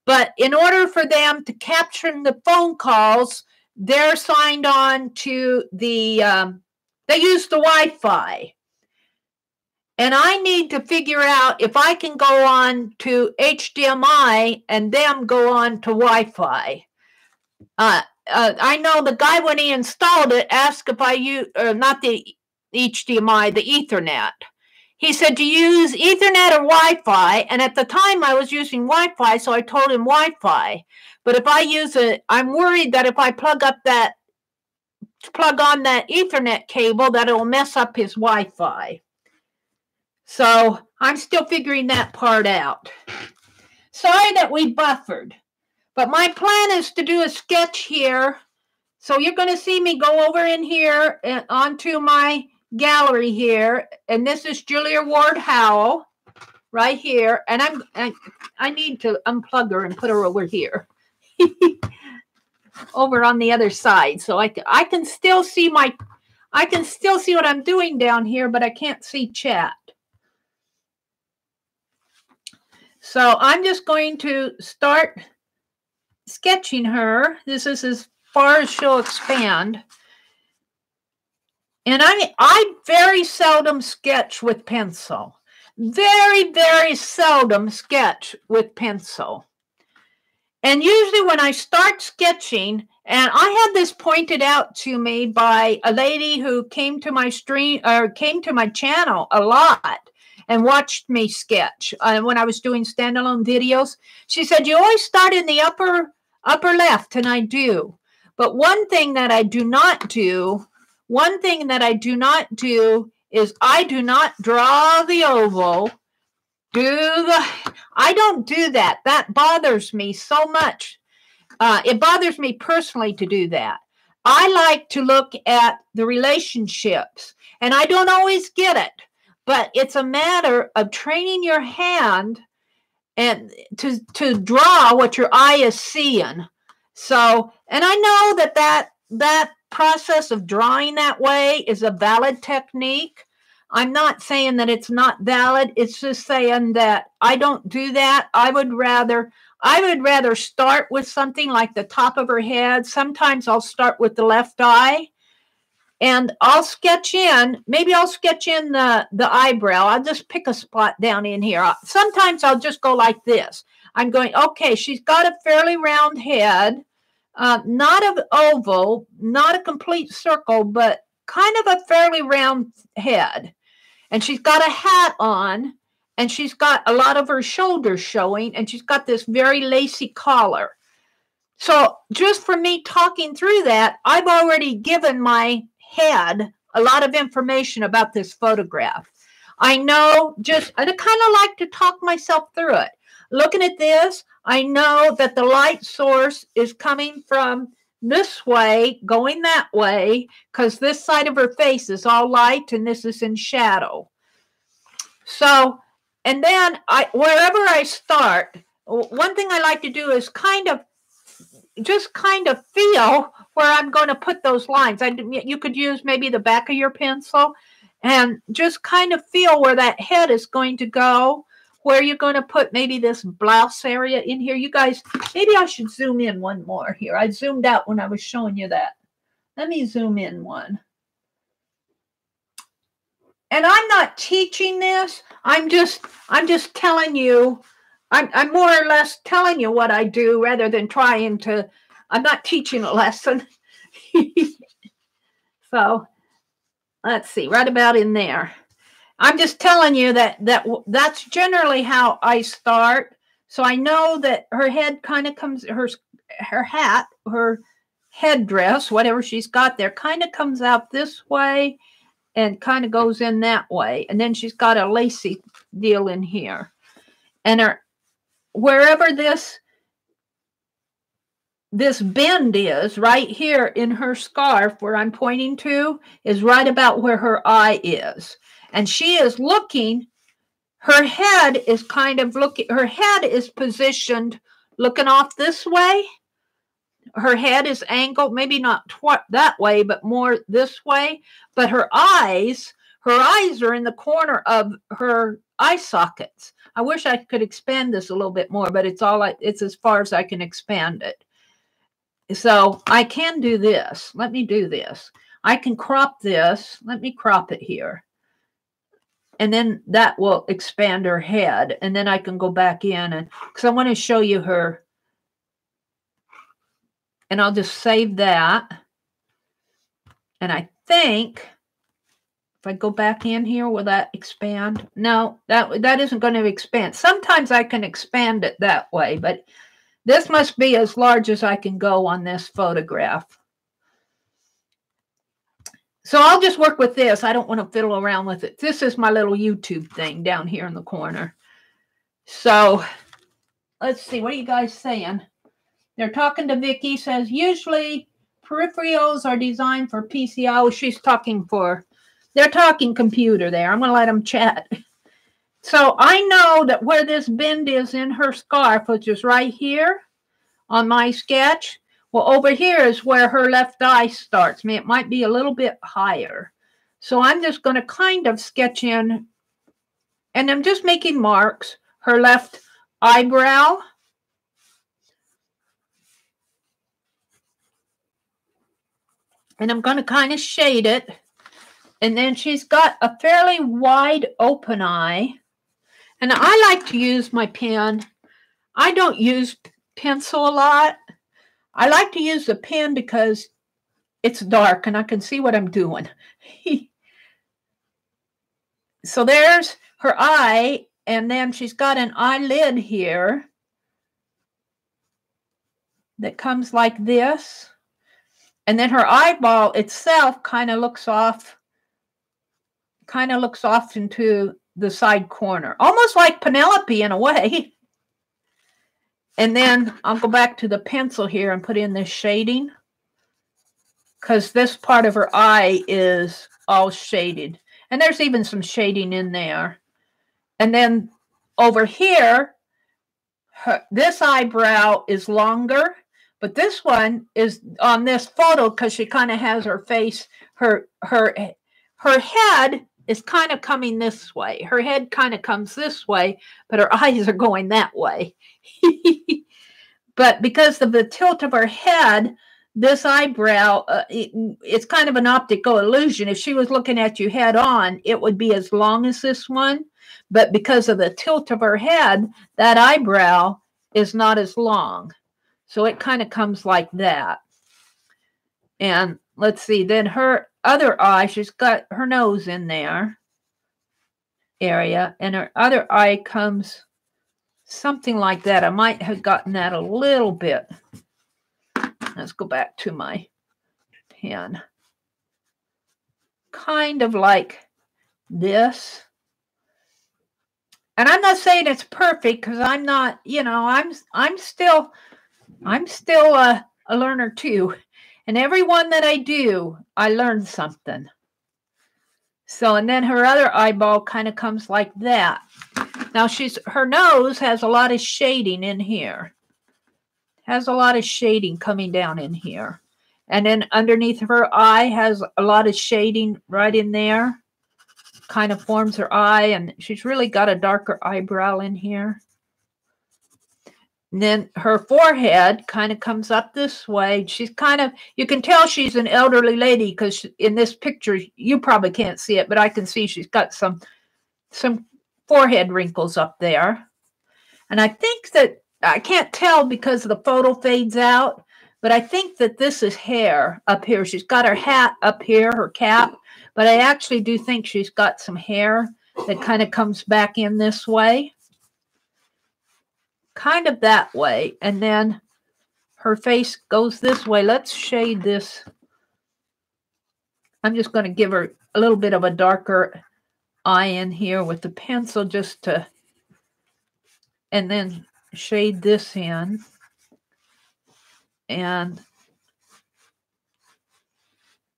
But in order for them to caption the phone calls, they're signed on to the, they use the Wi-Fi. And I need to figure out if I can go on to HDMI and them go on to Wi-Fi. I know the guy, when he installed it, asked if I use, not the HDMI, the Ethernet. He said, do you use Ethernet or Wi-Fi? And at the time I was using Wi-Fi, so I told him Wi-Fi. But if I use it, I'm worried that if I plug on that Ethernet cable, that it will mess up his Wi-Fi. So I'm still figuring that part out. Sorry that we buffered, but my plan is to do a sketch here. So you're going to see me go over in here and onto my gallery here. And this is Julia Ward Howell right here. And I need to unplug her and put her over here. Over on the other side. So I can still see what I'm doing down here, but I can't see chat. So I'm just going to start sketching her. This is as far as she'll expand. And I very seldom sketch with pencil. Very, very seldom sketch with pencil. And usually when I start sketching, and I had this pointed out to me by a lady who came to my stream or came to my channel a lot and watched me sketch when I was doing standalone videos. She said, you always start in the upper left, and I do. But one thing that I do not do is I do not draw the oval I don't do that. That bothers me so much. It bothers me personally to do that. I like to look at the relationships, and I don't always get it, but it's a matter of training your hand and to draw what your eye is seeing. So, and I know that process of drawing that way is a valid technique. I'm not saying that it's not valid. It's just saying that I don't do that. I would rather start with something like the top of her head. Sometimes I'll start with the left eye, and I'll sketch in. Maybe I'll sketch in the eyebrow. I'll just pick a spot down in here. Sometimes I'll just go like this. I'm going, okay, she's got a fairly round head, not an oval, not a complete circle, but kind of a fairly round head. And she's got a hat on, and she's got a lot of her shoulders showing, and she's got this very lacy collar. So just for me talking through that, I've already given my head a lot of information about this photograph. I know and I kind of like to talk myself through it. Looking at this, I know that the light source is coming from this way, going that way, because this side of her face is all light and this is in shadow. So, and then wherever I start, one thing I like to do is just kind of feel where I'm going to put those lines. You could use maybe the back of your pencil and just kind of feel where that head is going to go, where you're going to put maybe this blouse area in here. You guys, maybe I should zoom in one more here. I zoomed out when I was showing you that. Let me zoom in one. And I'm not teaching this. I'm just telling you, I'm more or less telling you what I do rather than trying to, I'm not teaching a lesson. So let's see, right about in there. I'm just telling you that's generally how I start. So I know that her head kind of comes, her hat, her headdress, whatever she's got there, kind of comes out this way and kind of goes in that way. And then she's got a lacy deal in here. And wherever this bend is, right here in her scarf where I'm pointing to, is right about where her eye is. And she is looking, her head is kind of looking, her head is positioned looking off this way. Her head is angled, maybe not that way, but more this way. But her eyes are in the corner of her eye sockets. I wish I could expand this a little bit more, but it's as far as I can expand it. So I can do this. Let me do this. I can crop this. Let me crop it here. And then that will expand her head. And then I can go back in, and because I want to show you her. And I'll just save that. And I think if I go back in here, will that expand? No, that isn't going to expand. Sometimes I can expand it that way, but this must be as large as I can go on this photograph. So I'll just work with this. I don't want to fiddle around with it. This is my little YouTube thing down here in the corner. So let's see. What are you guys saying? They're talking to Vicky. Says, usually peripherals are designed for PC. Oh, they're talking computer there. I'm going to let them chat. So I know that where this bend is in her scarf, which is right here on my sketch. Well, over here is where her left eye starts. It might be a little bit higher. So I'm just going to kind of sketch in, and I'm just making marks, her left eyebrow. And I'm going to kind of shade it. And then she's got a fairly wide open eye. And I like to use my pen. I don't use pencil a lot. I like to use the pen because it's dark and I can see what I'm doing. So there's her eye. And then she's got an eyelid here that comes like this. And then her eyeball itself kind of looks off into the side corner, almost like Penelope in a way. And then I'll go back to the pencil here and put in this shading, because this part of her eye is all shaded. And there's even some shading in there. And then over here, this eyebrow is longer, but this one is on this photo because she kind of has her face, her head is kind of coming this way. Her head kind of comes this way, but her eyes are going that way. But because of the tilt of her head, this eyebrow, it's kind of an optical illusion. If she was looking at you head on, it would be as long as this one. But because of the tilt of her head, that eyebrow is not as long. So it kind of comes like that. And let's see, then her other eye, she's got her nose in there area, and her other eye comes something like that. I might have gotten that a little bit. Let's go back to my pen. Kind of like this. And I'm not saying it's perfect because I'm not, you know, I'm still a learner too. And every one that I do, I learn something. So, and then her other eyeball kind of comes like that. Now her nose has a lot of shading in here. Has a lot of shading coming down in here. And then underneath of her eye has a lot of shading right in there. Kind of forms her eye, and she's really got a darker eyebrow in here. And then her forehead kind of comes up this way. She's kind of, you can tell she's an elderly lady because in this picture, you probably can't see it, but I can see she's got some forehead wrinkles up there. And I think that, I can't tell because the photo fades out, but I think that this is hair up here. She's got her hat up here, her cap, but I actually do think she's got some hair that kind of comes back in this way. Kind of that way. And then her face goes this way. Let's shade this. I'm just going to give her a little bit of a darker eye in here with the pencil just to, and then shade this in. And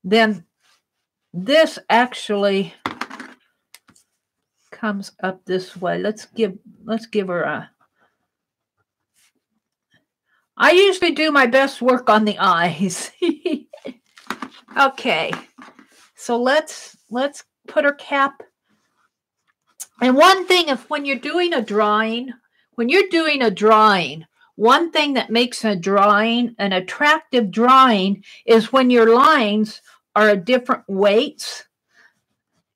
then this actually comes up this way. Let's give her a, I usually do my best work on the eyes. Okay. So let's put her cap. And one thing, when you're doing a drawing, one thing that makes a drawing an attractive drawing is when your lines are at different weights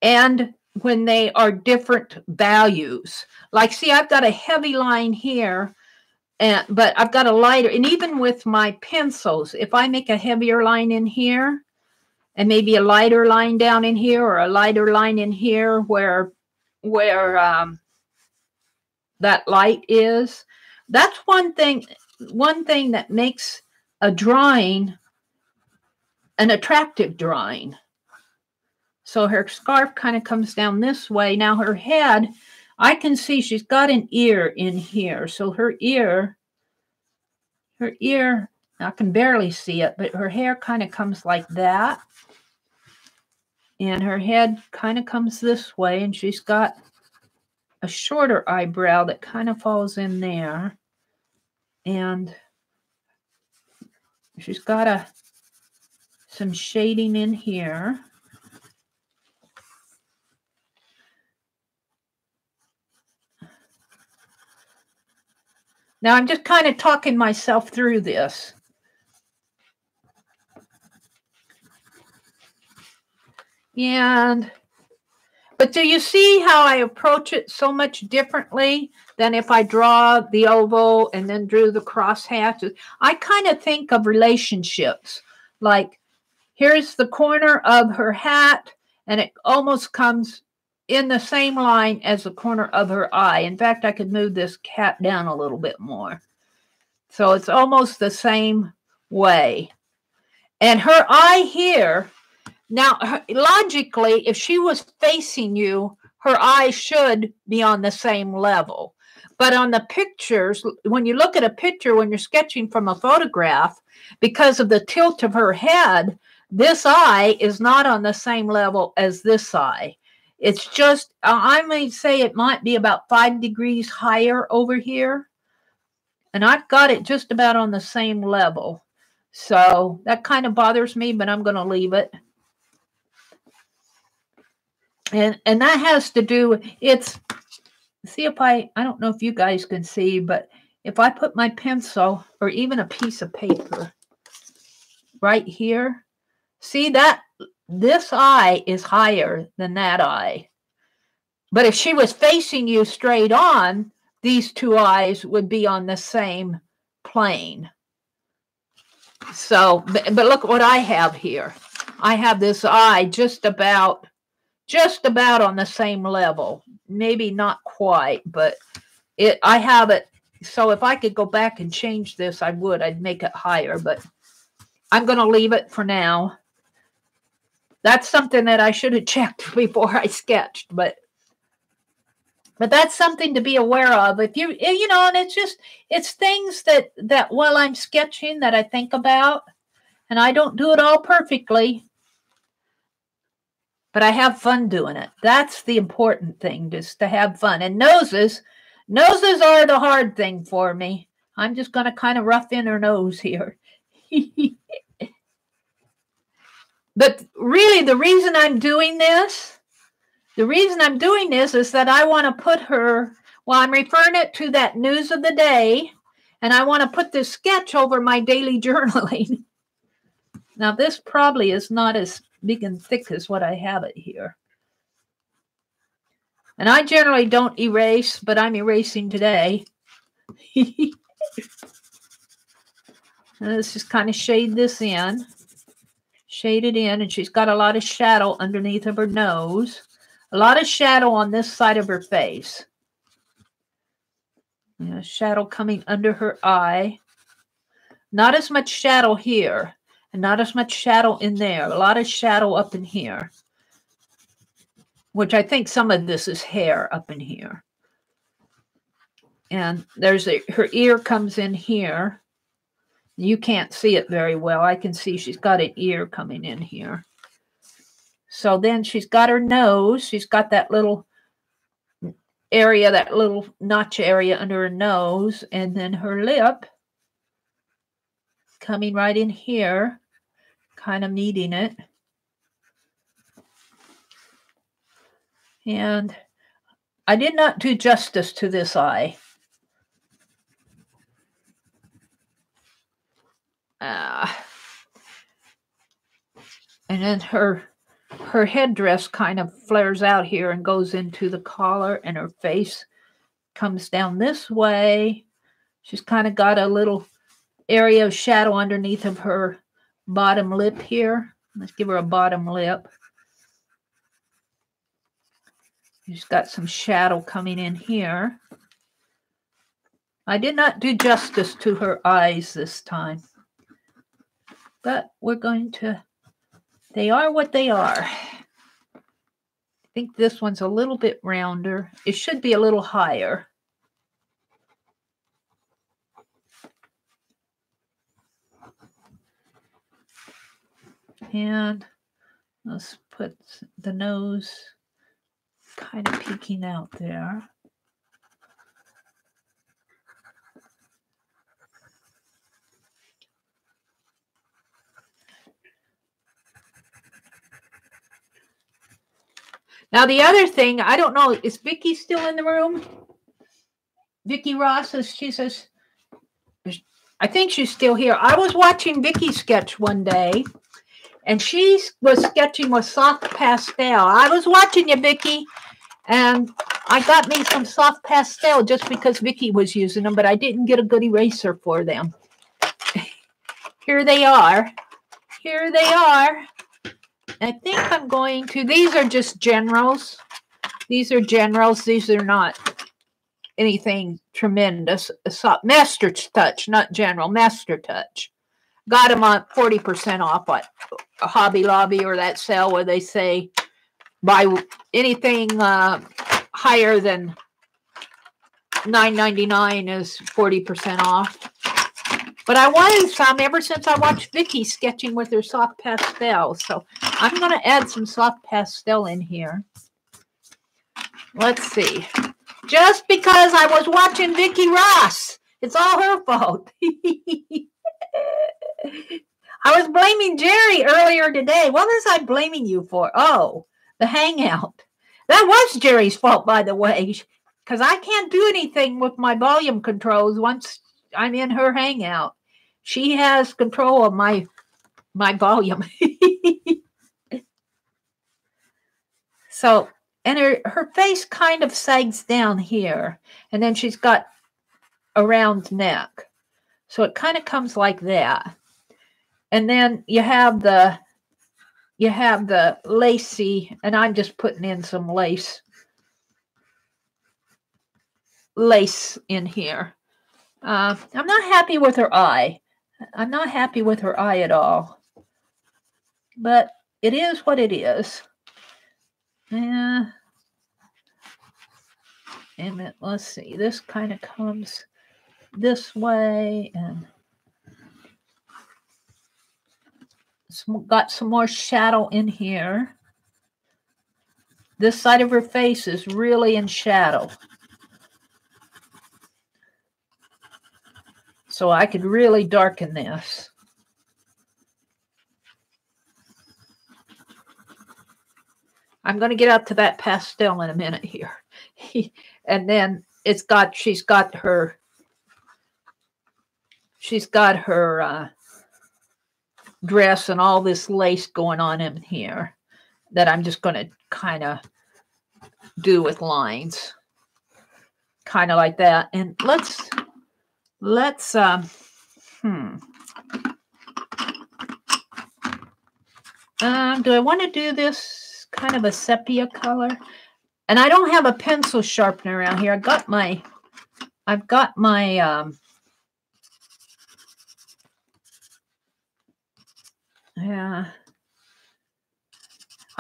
and when they are different values. Like, see, I've got a heavy line here, but I've got a lighter. And even with my pencils, if I make a heavier line in here and maybe a lighter line down in here or a lighter line in here where that light is, that's one thing that makes a drawing an attractive drawing. So her scarf kind of comes down this way. Now her head, I can see she's got an ear in here. So her ear, I can barely see it, but her hair kind of comes like that. And her head kind of comes this way, and she's got a shorter eyebrow that kind of falls in there. And she's got some shading in here. Now I'm just kind of talking myself through this. But do you see how I approach it so much differently than if I draw the oval and then drew the cross hatches? I kind of think of relationships. Like, here's the corner of her hat, and it almost comes in the same line as the corner of her eye. In fact, I could move this cat down a little bit more. So it's almost the same way. And her eye here, now logically, if she was facing you, her eyes should be on the same level. But on the pictures, when you look at a picture, when you're sketching from a photograph, because of the tilt of her head, this eye is not on the same level as this eye. It's just, I may say it might be about 5 degrees higher over here. And I've got it just about on the same level. So that kind of bothers me, but I'm going to leave it. And that has to do, it's, see if I don't know if you guys can see, but if I put my pencil or even a piece of paper right here, see that this eye is higher than that eye. But if she was facing you straight on, these two eyes would be on the same plane. So, but look what I have here. I have this eye just about on the same level. Maybe not quite, but I have it. So if I could go back and change this, I would. I'd make it higher, but I'm going to leave it for now. That's something that I should have checked before I sketched, but that's something to be aware of. If you know, and it's things that while I'm sketching that I think about, and I don't do it all perfectly, but I have fun doing it. That's the important thing, just to have fun. And noses are the hard thing for me. I'm just going to kind of rough in her nose here. But really, the reason I'm doing this is that I want to put her, well, I'm referring it to that news of the day, and I want to put this sketch over my daily journaling. Now, this probably is not as big and thick as what I have it here. And I generally don't erase, but I'm erasing today. Let's just kind of shade this in. Shade it in, and she's got a lot of shadow underneath of her nose. A lot of shadow on this side of her face. You know, shadow coming under her eye. Not as much shadow here. And not as much shadow in there. A lot of shadow up in here. Which I think some of this is hair up in here. And there's her ear comes in here. You can't see it very well. I can see she's got an ear coming in here. So then she's got her nose. She's got that little area, that little notch area under her nose. And then her lip coming right in here. Kind of kneading it. And I did not do justice to this eye. And then her headdress kind of flares out here and goes into the collar, and her face comes down this way. She's kind of got a little area of shadow underneath of her bottom lip here. Let's give her a bottom lip. She's got some shadow coming in here. I did not do justice to her eyes this time. But we're going to, they are what they are. I think this one's a little bit rounder. It should be a little higher. And let's put the nose kind of peeking out there. Now, the other thing, I don't know, is Vicki still in the room? Vicki Ross, she says, I think she's still here. I was watching Vicki sketch one day, and she was sketching with soft pastel. I was watching you, Vicki, and I got me some soft pastel just because Vicki was using them, but I didn't get a good eraser for them. Here they are. Here they are. I think I'm going to, these are just generals. These are generals. These are not anything tremendous. Master touch, not general, master touch. Got them on 40% off at Hobby Lobby or that sale where they say buy anything higher than $9.99 is 40% off. But I wanted some ever since I watched Vicki sketching with her soft pastel. So I'm going to add some soft pastel in here. Let's see. Just because I was watching Vicki Ross. It's all her fault. I was blaming Jeri earlier today. What was I blaming you for? Oh, the hangout. That was Jeri's fault, by the way, because I can't do anything with my volume controls once I'm in her hangout. She has control of my volume. So, and her face kind of sags down here, and then she's got a round neck. So it kind of comes like that. And then you have the lacy, and I'm just putting in some lace in here. I'm not happy with her eye. I'm not happy with her eye at all. But it is what it is. Yeah. And let's see. This kind of comes this way, and got some more shadow in here. This side of her face is really in shadow. So I could really darken this. I'm going to get up to that pastel in a minute here. And then she's got her dress and all this lace going on in here that I'm just going to kind of do with lines. Kind of like that. And let's do I want to do this kind of a sepia color? And I don't have a pencil sharpener around here. I've got my yeah.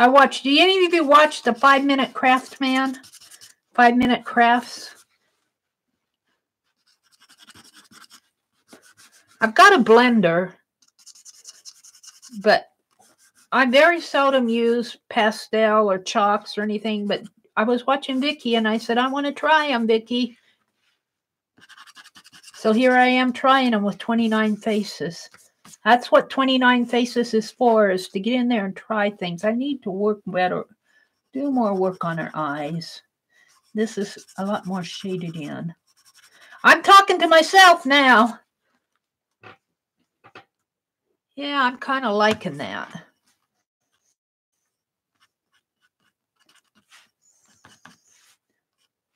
Do any of you watch the 5-Minute Craftsman? 5-Minute Crafts? I've got a blender, but I very seldom use pastel or chalks or anything, but I was watching Vicki and I said, I want to try them, Vicki. So here I am trying them with 29 faces. That's what 29 faces is for, is to get in there and try things. I need to work better, do more work on her eyes. This is a lot more shaded in. I'm talking to myself now. Yeah, I'm kind of liking that.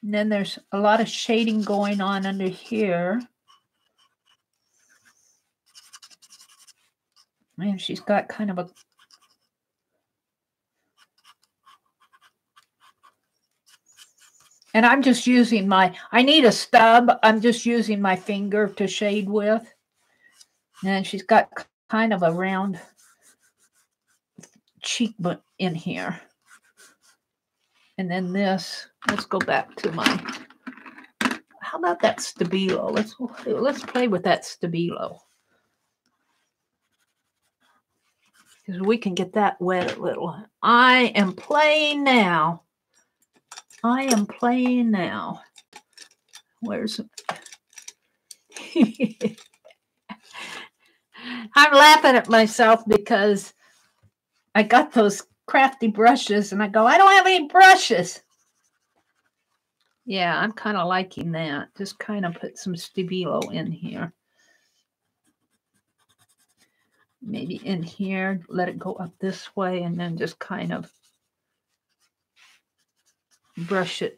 And then there's a lot of shading going on under here. And she's got kind of a... And I'm just using I need a stub. I'm just using my finger to shade with. And she's got kind of a round cheek in here. And then this, let's go back to how about that stabilo? Let's play with that stabilo. Because we can get that wet a little. I am playing now. Where's I'm laughing at myself because I got those crafty brushes and I go, I don't have any brushes. Yeah, I'm kind of liking that. Just kind of put some stabilo in here. Maybe in here, let it go up this way and then just kind of brush it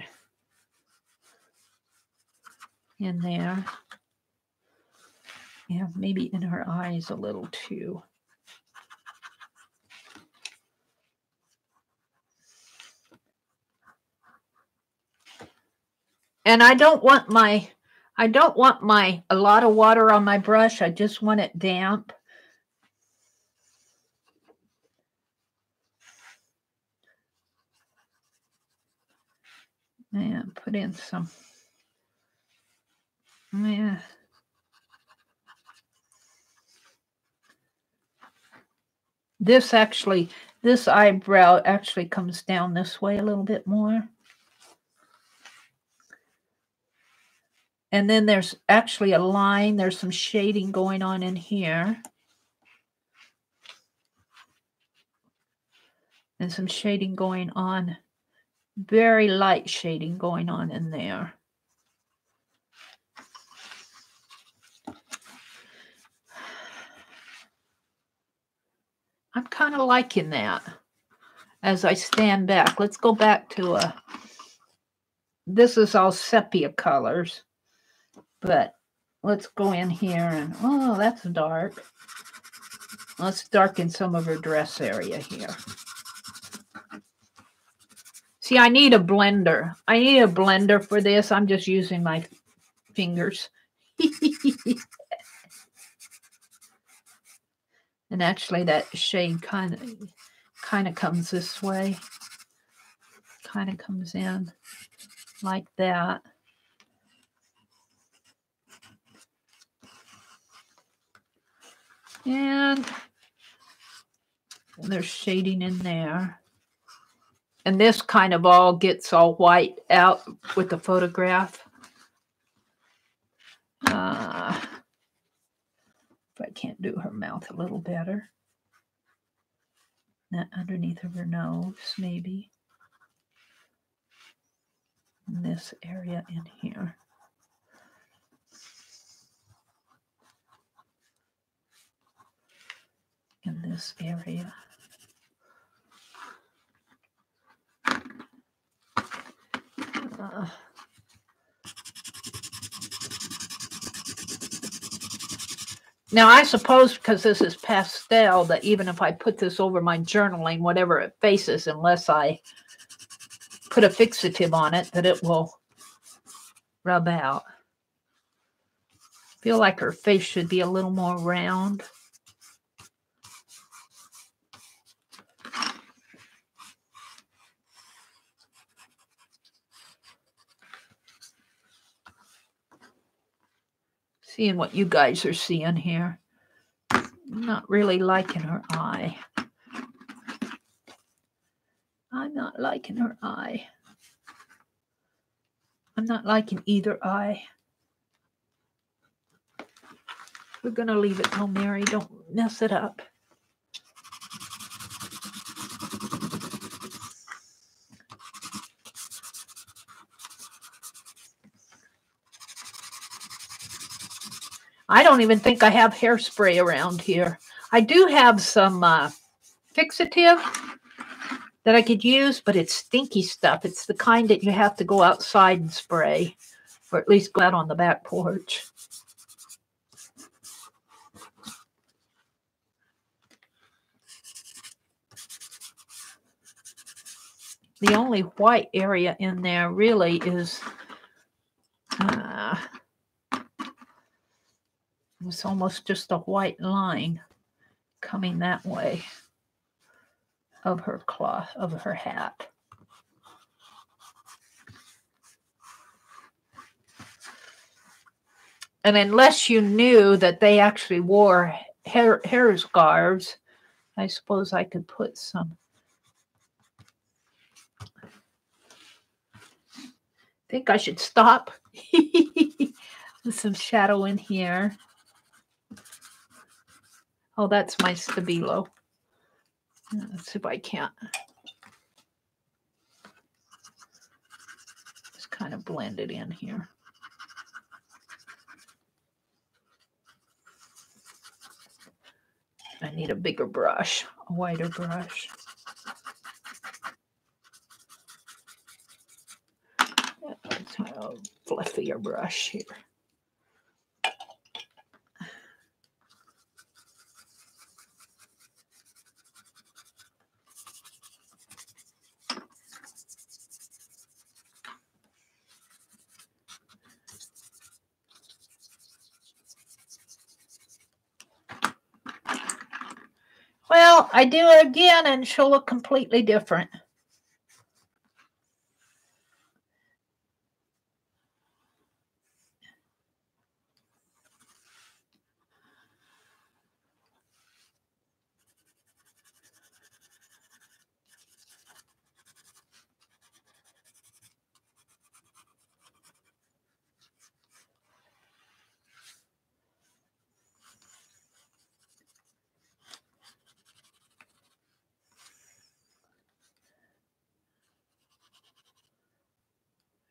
in there. Yeah, maybe in her eyes a little too. And I don't want a lot of water on my brush. I just want it damp. And put in some. Yeah. This eyebrow actually comes down this way a little bit more. And then there's actually a line. There's some shading going on in here. And some shading going on. Very light shading going on in there. I'm kind of liking that as I stand back. Let's go back to this is all sepia colors, but let's go in here and, oh, that's dark. Let's darken some of her dress area here. See, I need a blender. I need a blender for this. I'm just using my fingers. And actually that shade kind of comes this way. Kind of comes in like that. And there's shading in there. And this kind of all gets all white out with the photograph. If I can't do her mouth a little better. That underneath of her nose, maybe. In this area in here. In this area. Now, I suppose because this is pastel that even if I put this over my journaling, whatever it faces, unless I put a fixative on it, that it will rub out. I feel like her face should be a little more round. Seeing what you guys are seeing here. I'm not really liking her eye. I'm not liking her eye. I'm not liking either eye. We're going to leave it till Meri. Don't mess it up. I don't even think I have hairspray around here. I do have some fixative that I could use, but it's stinky stuff. It's the kind that you have to go outside and spray, or at least go out on the back porch. The only white area in there really is it's almost just a white line coming that way of her cloth, of her hat. And unless you knew that they actually wore hair scarves, I suppose I could put some. I think I should stop. With some shadow in here. Oh, that's my Stabilo. Let's see if I can't. Just kind of blend it in here. I need a bigger brush, a wider brush. Let's have a fluffier brush here. Well, I do it again and she'll look completely different.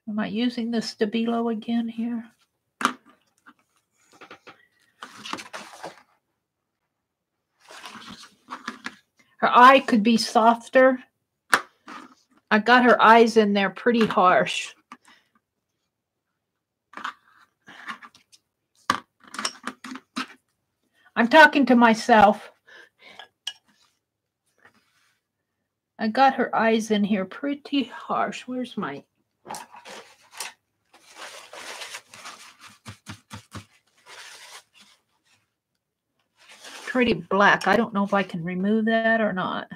Am I using the Stabilo again here? Her eye could be softer. I got her eyes in there pretty harsh. I'm talking to myself. I got her eyes in here pretty harsh. Where's my... Pretty black. I don't know if I can remove that or not.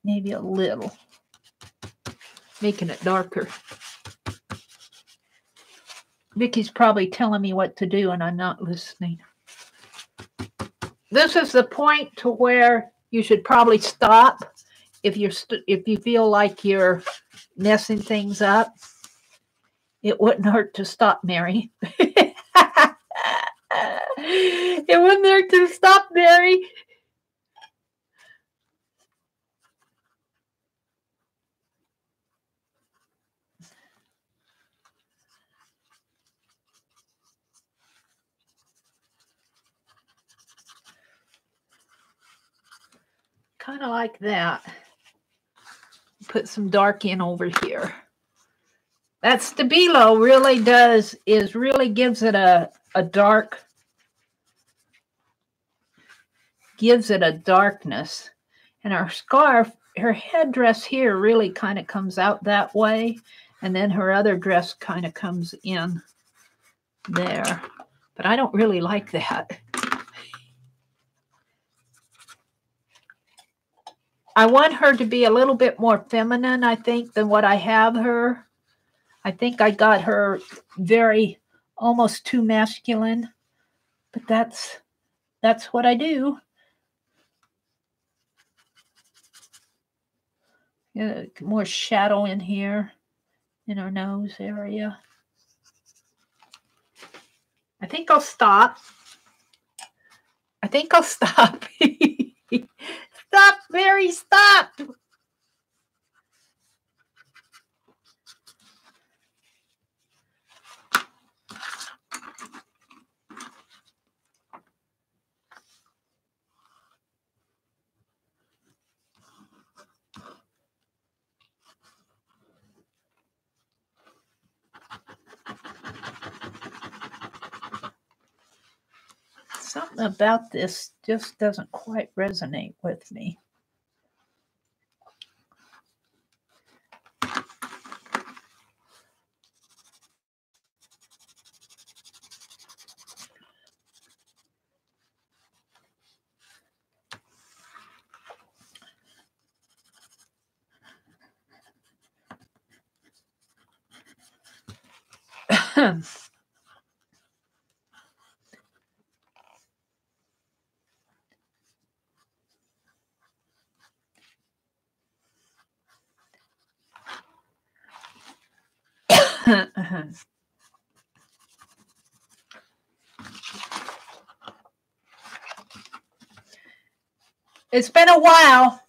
Maybe a little. Making it darker. Vicky's probably telling me what to do and I'm not listening. This is the point to where you should probably stop if you feel like you're messing things up. It wouldn't hurt to stop, Meri. It wouldn't hurt to stop, Meri. Kind of like that. Put some dark in over here. That Stabilo really really gives it a dark, gives it a darkness. And our scarf, her headdress here really kind of comes out that way. And then her other dress kind of comes in there. But I don't really like that. I want her to be a little bit more feminine, I think, than what I have her. I think I got her very, almost too masculine. But that's what I do. More shadow in here, in her nose area. I think I'll stop. I think I'll stop. Stop, Meri, stop. Something about this just doesn't quite resonate with me. It's been a while.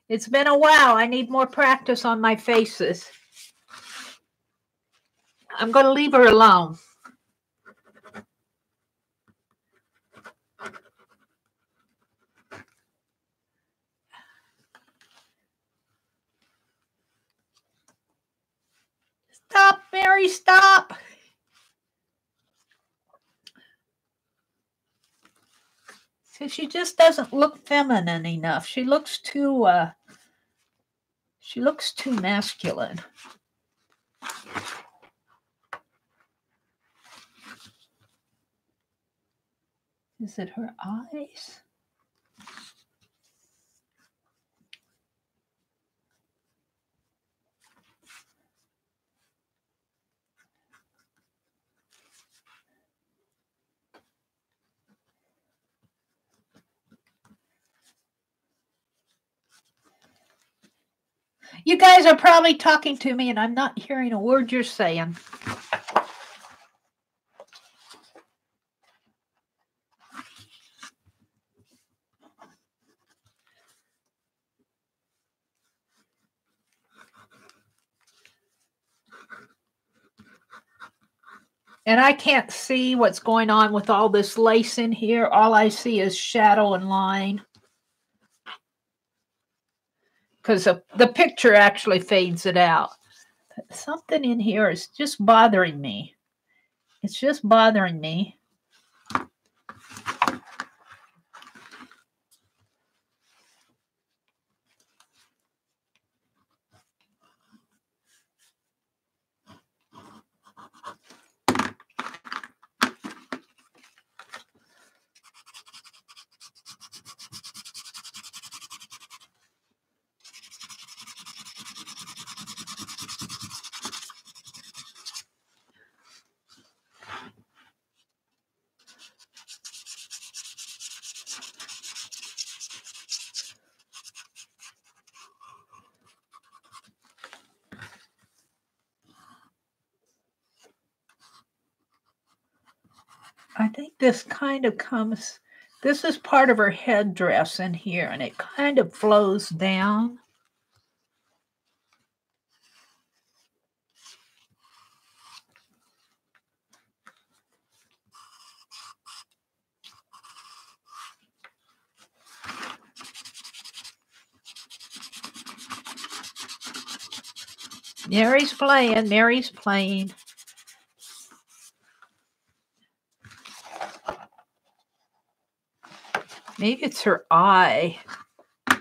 It's been a while. I need more practice on my faces. I'm going to leave her alone. Stop, Meri, stop. So she just doesn't look feminine enough. She looks too masculine. Is it her eyes? You guys are probably talking to me and I'm not hearing a word you're saying. And I can't see what's going on with all this lace in here. All I see is shadow and line. Because the picture actually fades it out. But something in here is just bothering me. It's just bothering me. I think this kind of comes, this is part of her headdress in here, and it kind of flows down. Meri's playing, Meri's playing. Maybe it's her eye. I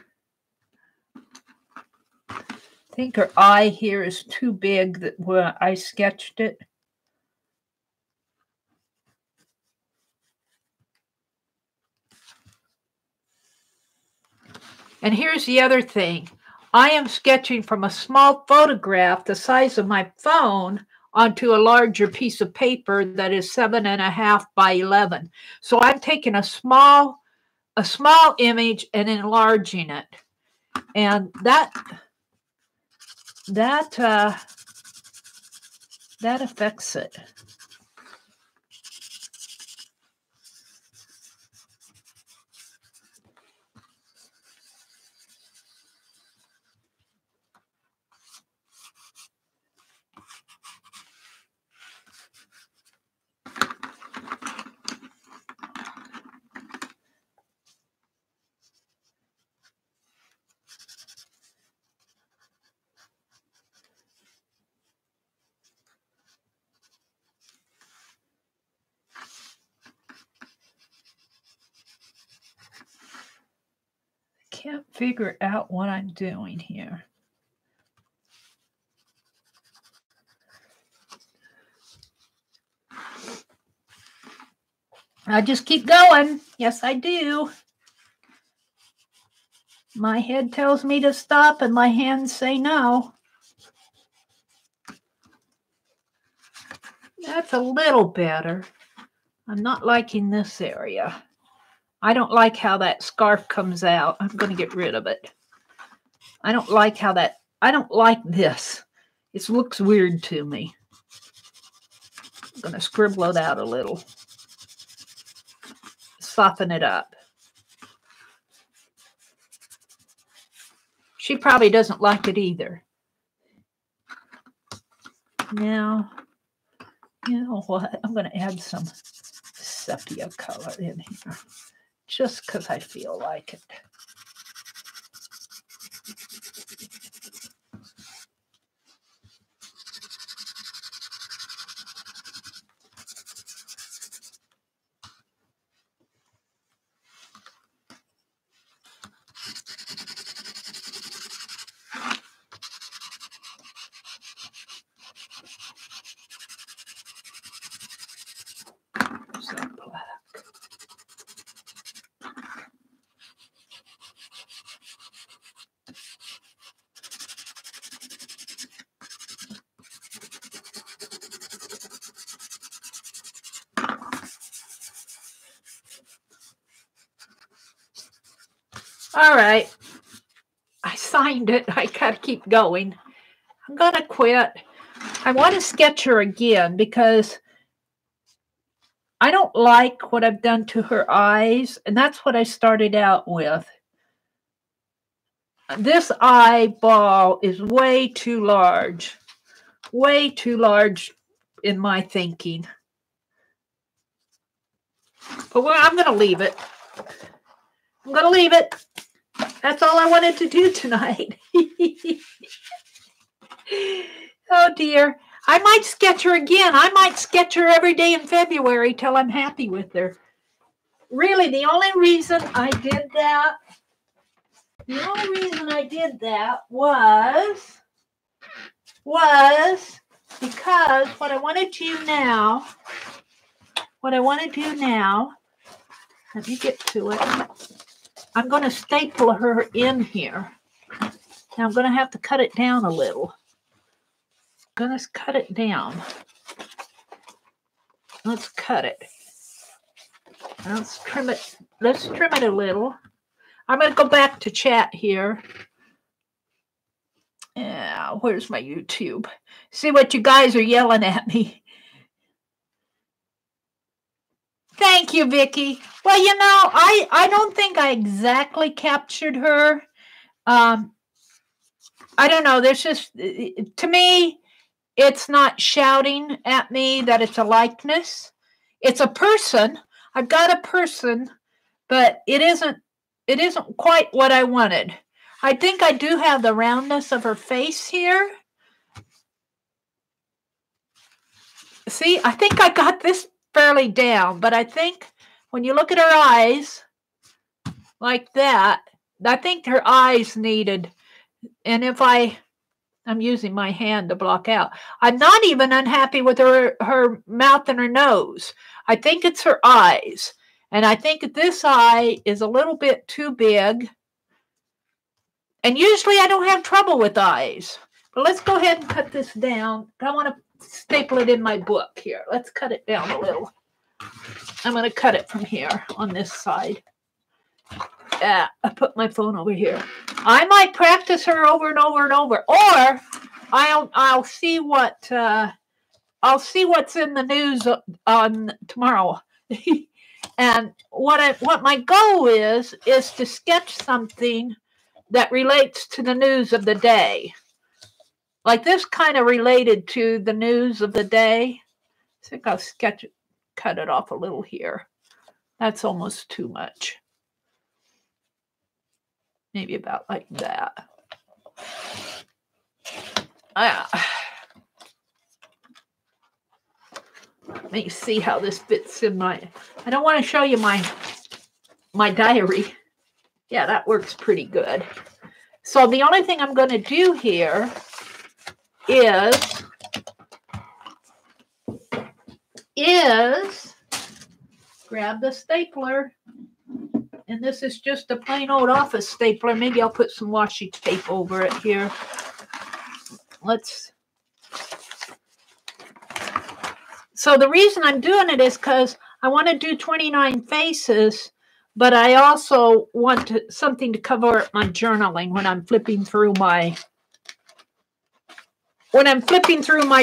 think her eye here is too big that when I sketched it. And here's the other thing. I am sketching from a small photograph the size of my phone onto a larger piece of paper that is 7.5 by 11. So I'm taking a small image and enlarging it. And that affects it. Can't figure out what I'm doing here. I just keep going. Yes, I do. My head tells me to stop and my hands say no. That's a little better. I'm not liking this area. I don't like how that scarf comes out. I'm going to get rid of it. I don't like how that, I don't like this. It looks weird to me. I'm going to scribble it out a little. Soften it up. She probably doesn't like it either. Now, you know what? I'm going to add some sepia color in here. Just because I feel like it. All right. I signed it. I got to keep going. I'm going to quit. I want to sketch her again because I don't like what I've done to her eyes. And that's what I started out with. This eyeball is way too large. Way too large in my thinking. But I'm going to leave it. I'm going to leave it. That's all I wanted to do tonight. Oh, dear. I might sketch her again. I might sketch her every day in February till I'm happy with her. Really, the only reason I did that, was because what I want to do now, let me get to it. I'm going to staple her in here. Now I'm going to have to cut it down a little. I'm going to cut it down. Let's cut it. Let's trim it. Let's trim it a little. I'm going to go back to chat here. Yeah, where's my YouTube? See what you guys are yelling at me. Thank you, Vicki. Well, you know, I don't think I exactly captured her. I don't know. There's just, to me, it's not shouting at me that it's a likeness. It's a person. I've got a person, but it isn't quite what I wanted. I think I do have the roundness of her face here. See, I think I got this fairly down, but I think when you look at her eyes like that, I think her eyes needed, and if I'm using my hand to block out, I'm not even unhappy with her mouth and her nose. I think it's her eyes, and I think this eye is a little bit too big, and usually I don't have trouble with eyes, but let's go ahead and cut this down. I want to staple it in my book here. Let's cut it down a little. I'm going to cut it from here on this side. I put my phone over here. I might practice her over and over and over, or I'll see what's in the news on tomorrow. And what my goal is to sketch something that relates to the news of the day. Like this kind of related to the news of the day. I think I'll cut it off a little here. That's almost too much. Maybe about like that. Let me see how this fits in my... I don't want to show you my diary. Yeah, that works pretty good. So the only thing I'm going to do here is grab the stapler. And this is just a plain old office stapler. Maybe I'll put some washi tape over it here. So the reason I'm doing it is because I want to do 29 faces, but I also want something to cover up my journaling when I'm flipping through my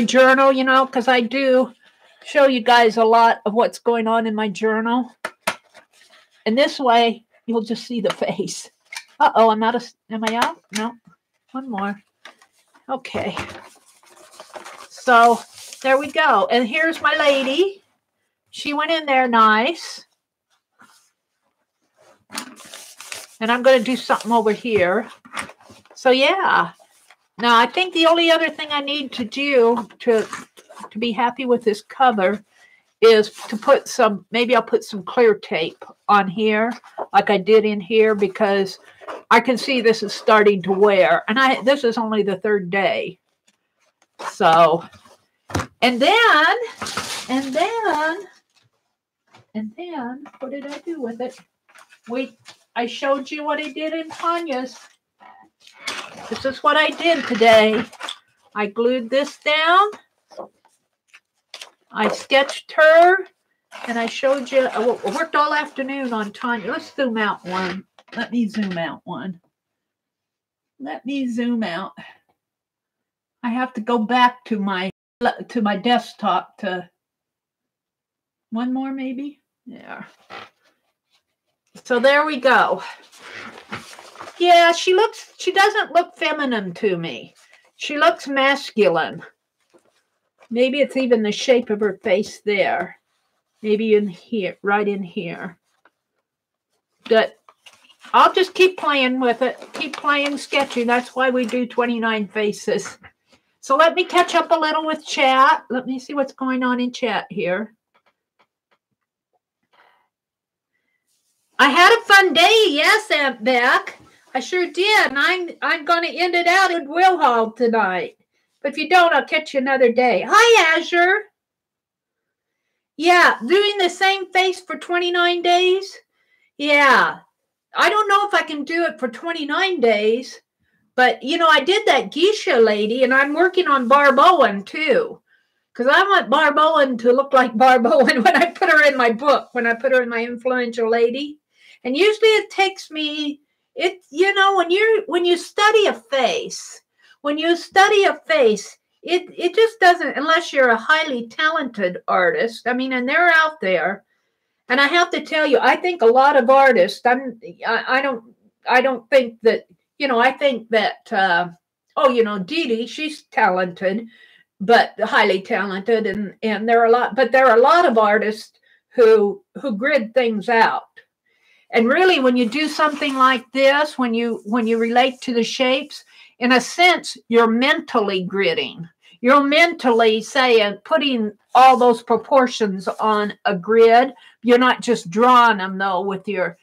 journal, you know, because I do show you guys a lot of what's going on in my journal. And this way, you'll just see the face. Uh-oh, am I out? No, one more. Okay. So there we go. And here's my lady. She went in there nice. And I'm going to do something over here. So yeah. Now, I think the only other thing I need to do to be happy with this cover is to put some, maybe I'll put some clear tape on here like I did in here, because I can see this is starting to wear, and this is only the third day. So, and then, what did I do with it? Wait, I showed you what I did in Tanya's. This is what I did today. I glued this down. I sketched her, and I showed you. I worked all afternoon on Tanya. Let's zoom out one. Let me zoom out one. Let me zoom out. I have to go back to my desktop to one more maybe. Yeah. So there we go. Yeah, she doesn't look feminine to me. She looks masculine. Maybe it's even the shape of her face there. maybe in here, right in here. But I'll just keep playing with it, keep playing sketching. That's why we do 29 faces. So let me catch up a little with chat. Let me see what's going on in chat here. I had a fun day, yes, Aunt Beck. I sure did, and I'm going to end it out at Will Hall tonight. But if you don't, I'll catch you another day. Hi, Azure. Yeah, doing the same face for 29 days? Yeah. I don't know if I can do it for 29 days, but, you know, I did that geisha lady, and I'm working on Barb Owen, too, because I want Barb Owen to look like Barb Owen when I put her in my book, when I put her in my influential lady. And usually it takes me, you know, when you study a face, it just doesn't, unless you're a highly talented artist. I mean, and they're out there. And I have to tell you, I think a lot of artists, I don't think that, you know, I think that, you know, Dee Dee, she's talented, but highly talented. And there are a lot of artists who grid things out. And really, when you do something like this, when you relate to the shapes, in a sense, you're mentally gridding. You're mentally saying, putting all those proportions on a grid. You're not just drawing them though with you're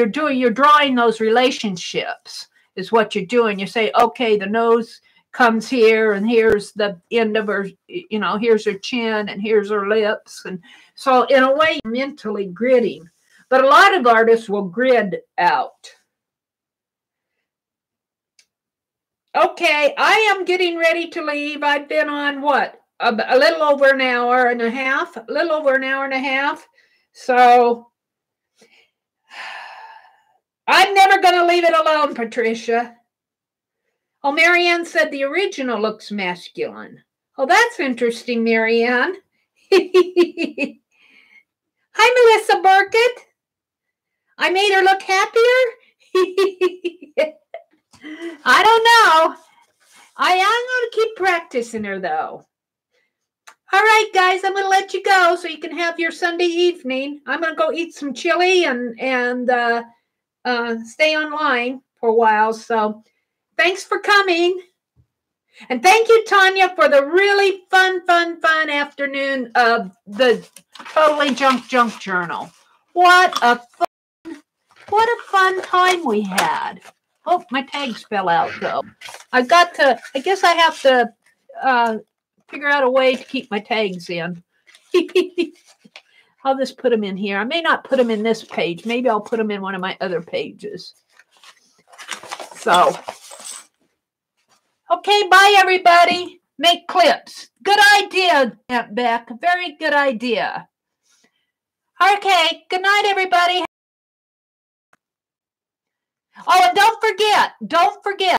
drawing those relationships is what you're doing. You say, okay, the nose comes here, and here's the end of her, you know, here's her chin, and here's her lips. And so in a way, you're mentally gridding. But a lot of artists will grid out. Okay, I am getting ready to leave. I've been on what? A little over an hour and a half. So I'm never going to leave it alone, Patricia. Oh, Marianne said the original looks masculine. Oh, that's interesting, Marianne. Hi, Melissa Burkett. I made her look happier? I don't know. I am going to keep practicing her, though. All right, guys, I'm going to let you go so you can have your Sunday evening. I'm going to go eat some chili and stay online for a while. So thanks for coming. And thank you, Tanya, for the really fun afternoon of the Totally Junk Journal. What a fun time we had. Oh, my tags fell out, though. I guess I have to figure out a way to keep my tags in. I'll just put them in here. I may not put them in this page. Maybe I'll put them in one of my other pages. So, okay, bye, everybody. Make clips. Good idea, Aunt Beck. Very good idea. Okay, good night, everybody. Oh, and don't forget.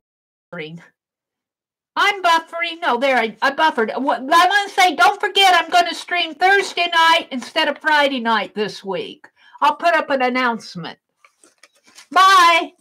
I'm buffering. No, there, I buffered. I want to say, don't forget, I'm going to stream Thursday night instead of Friday night this week. I'll put up an announcement. Bye.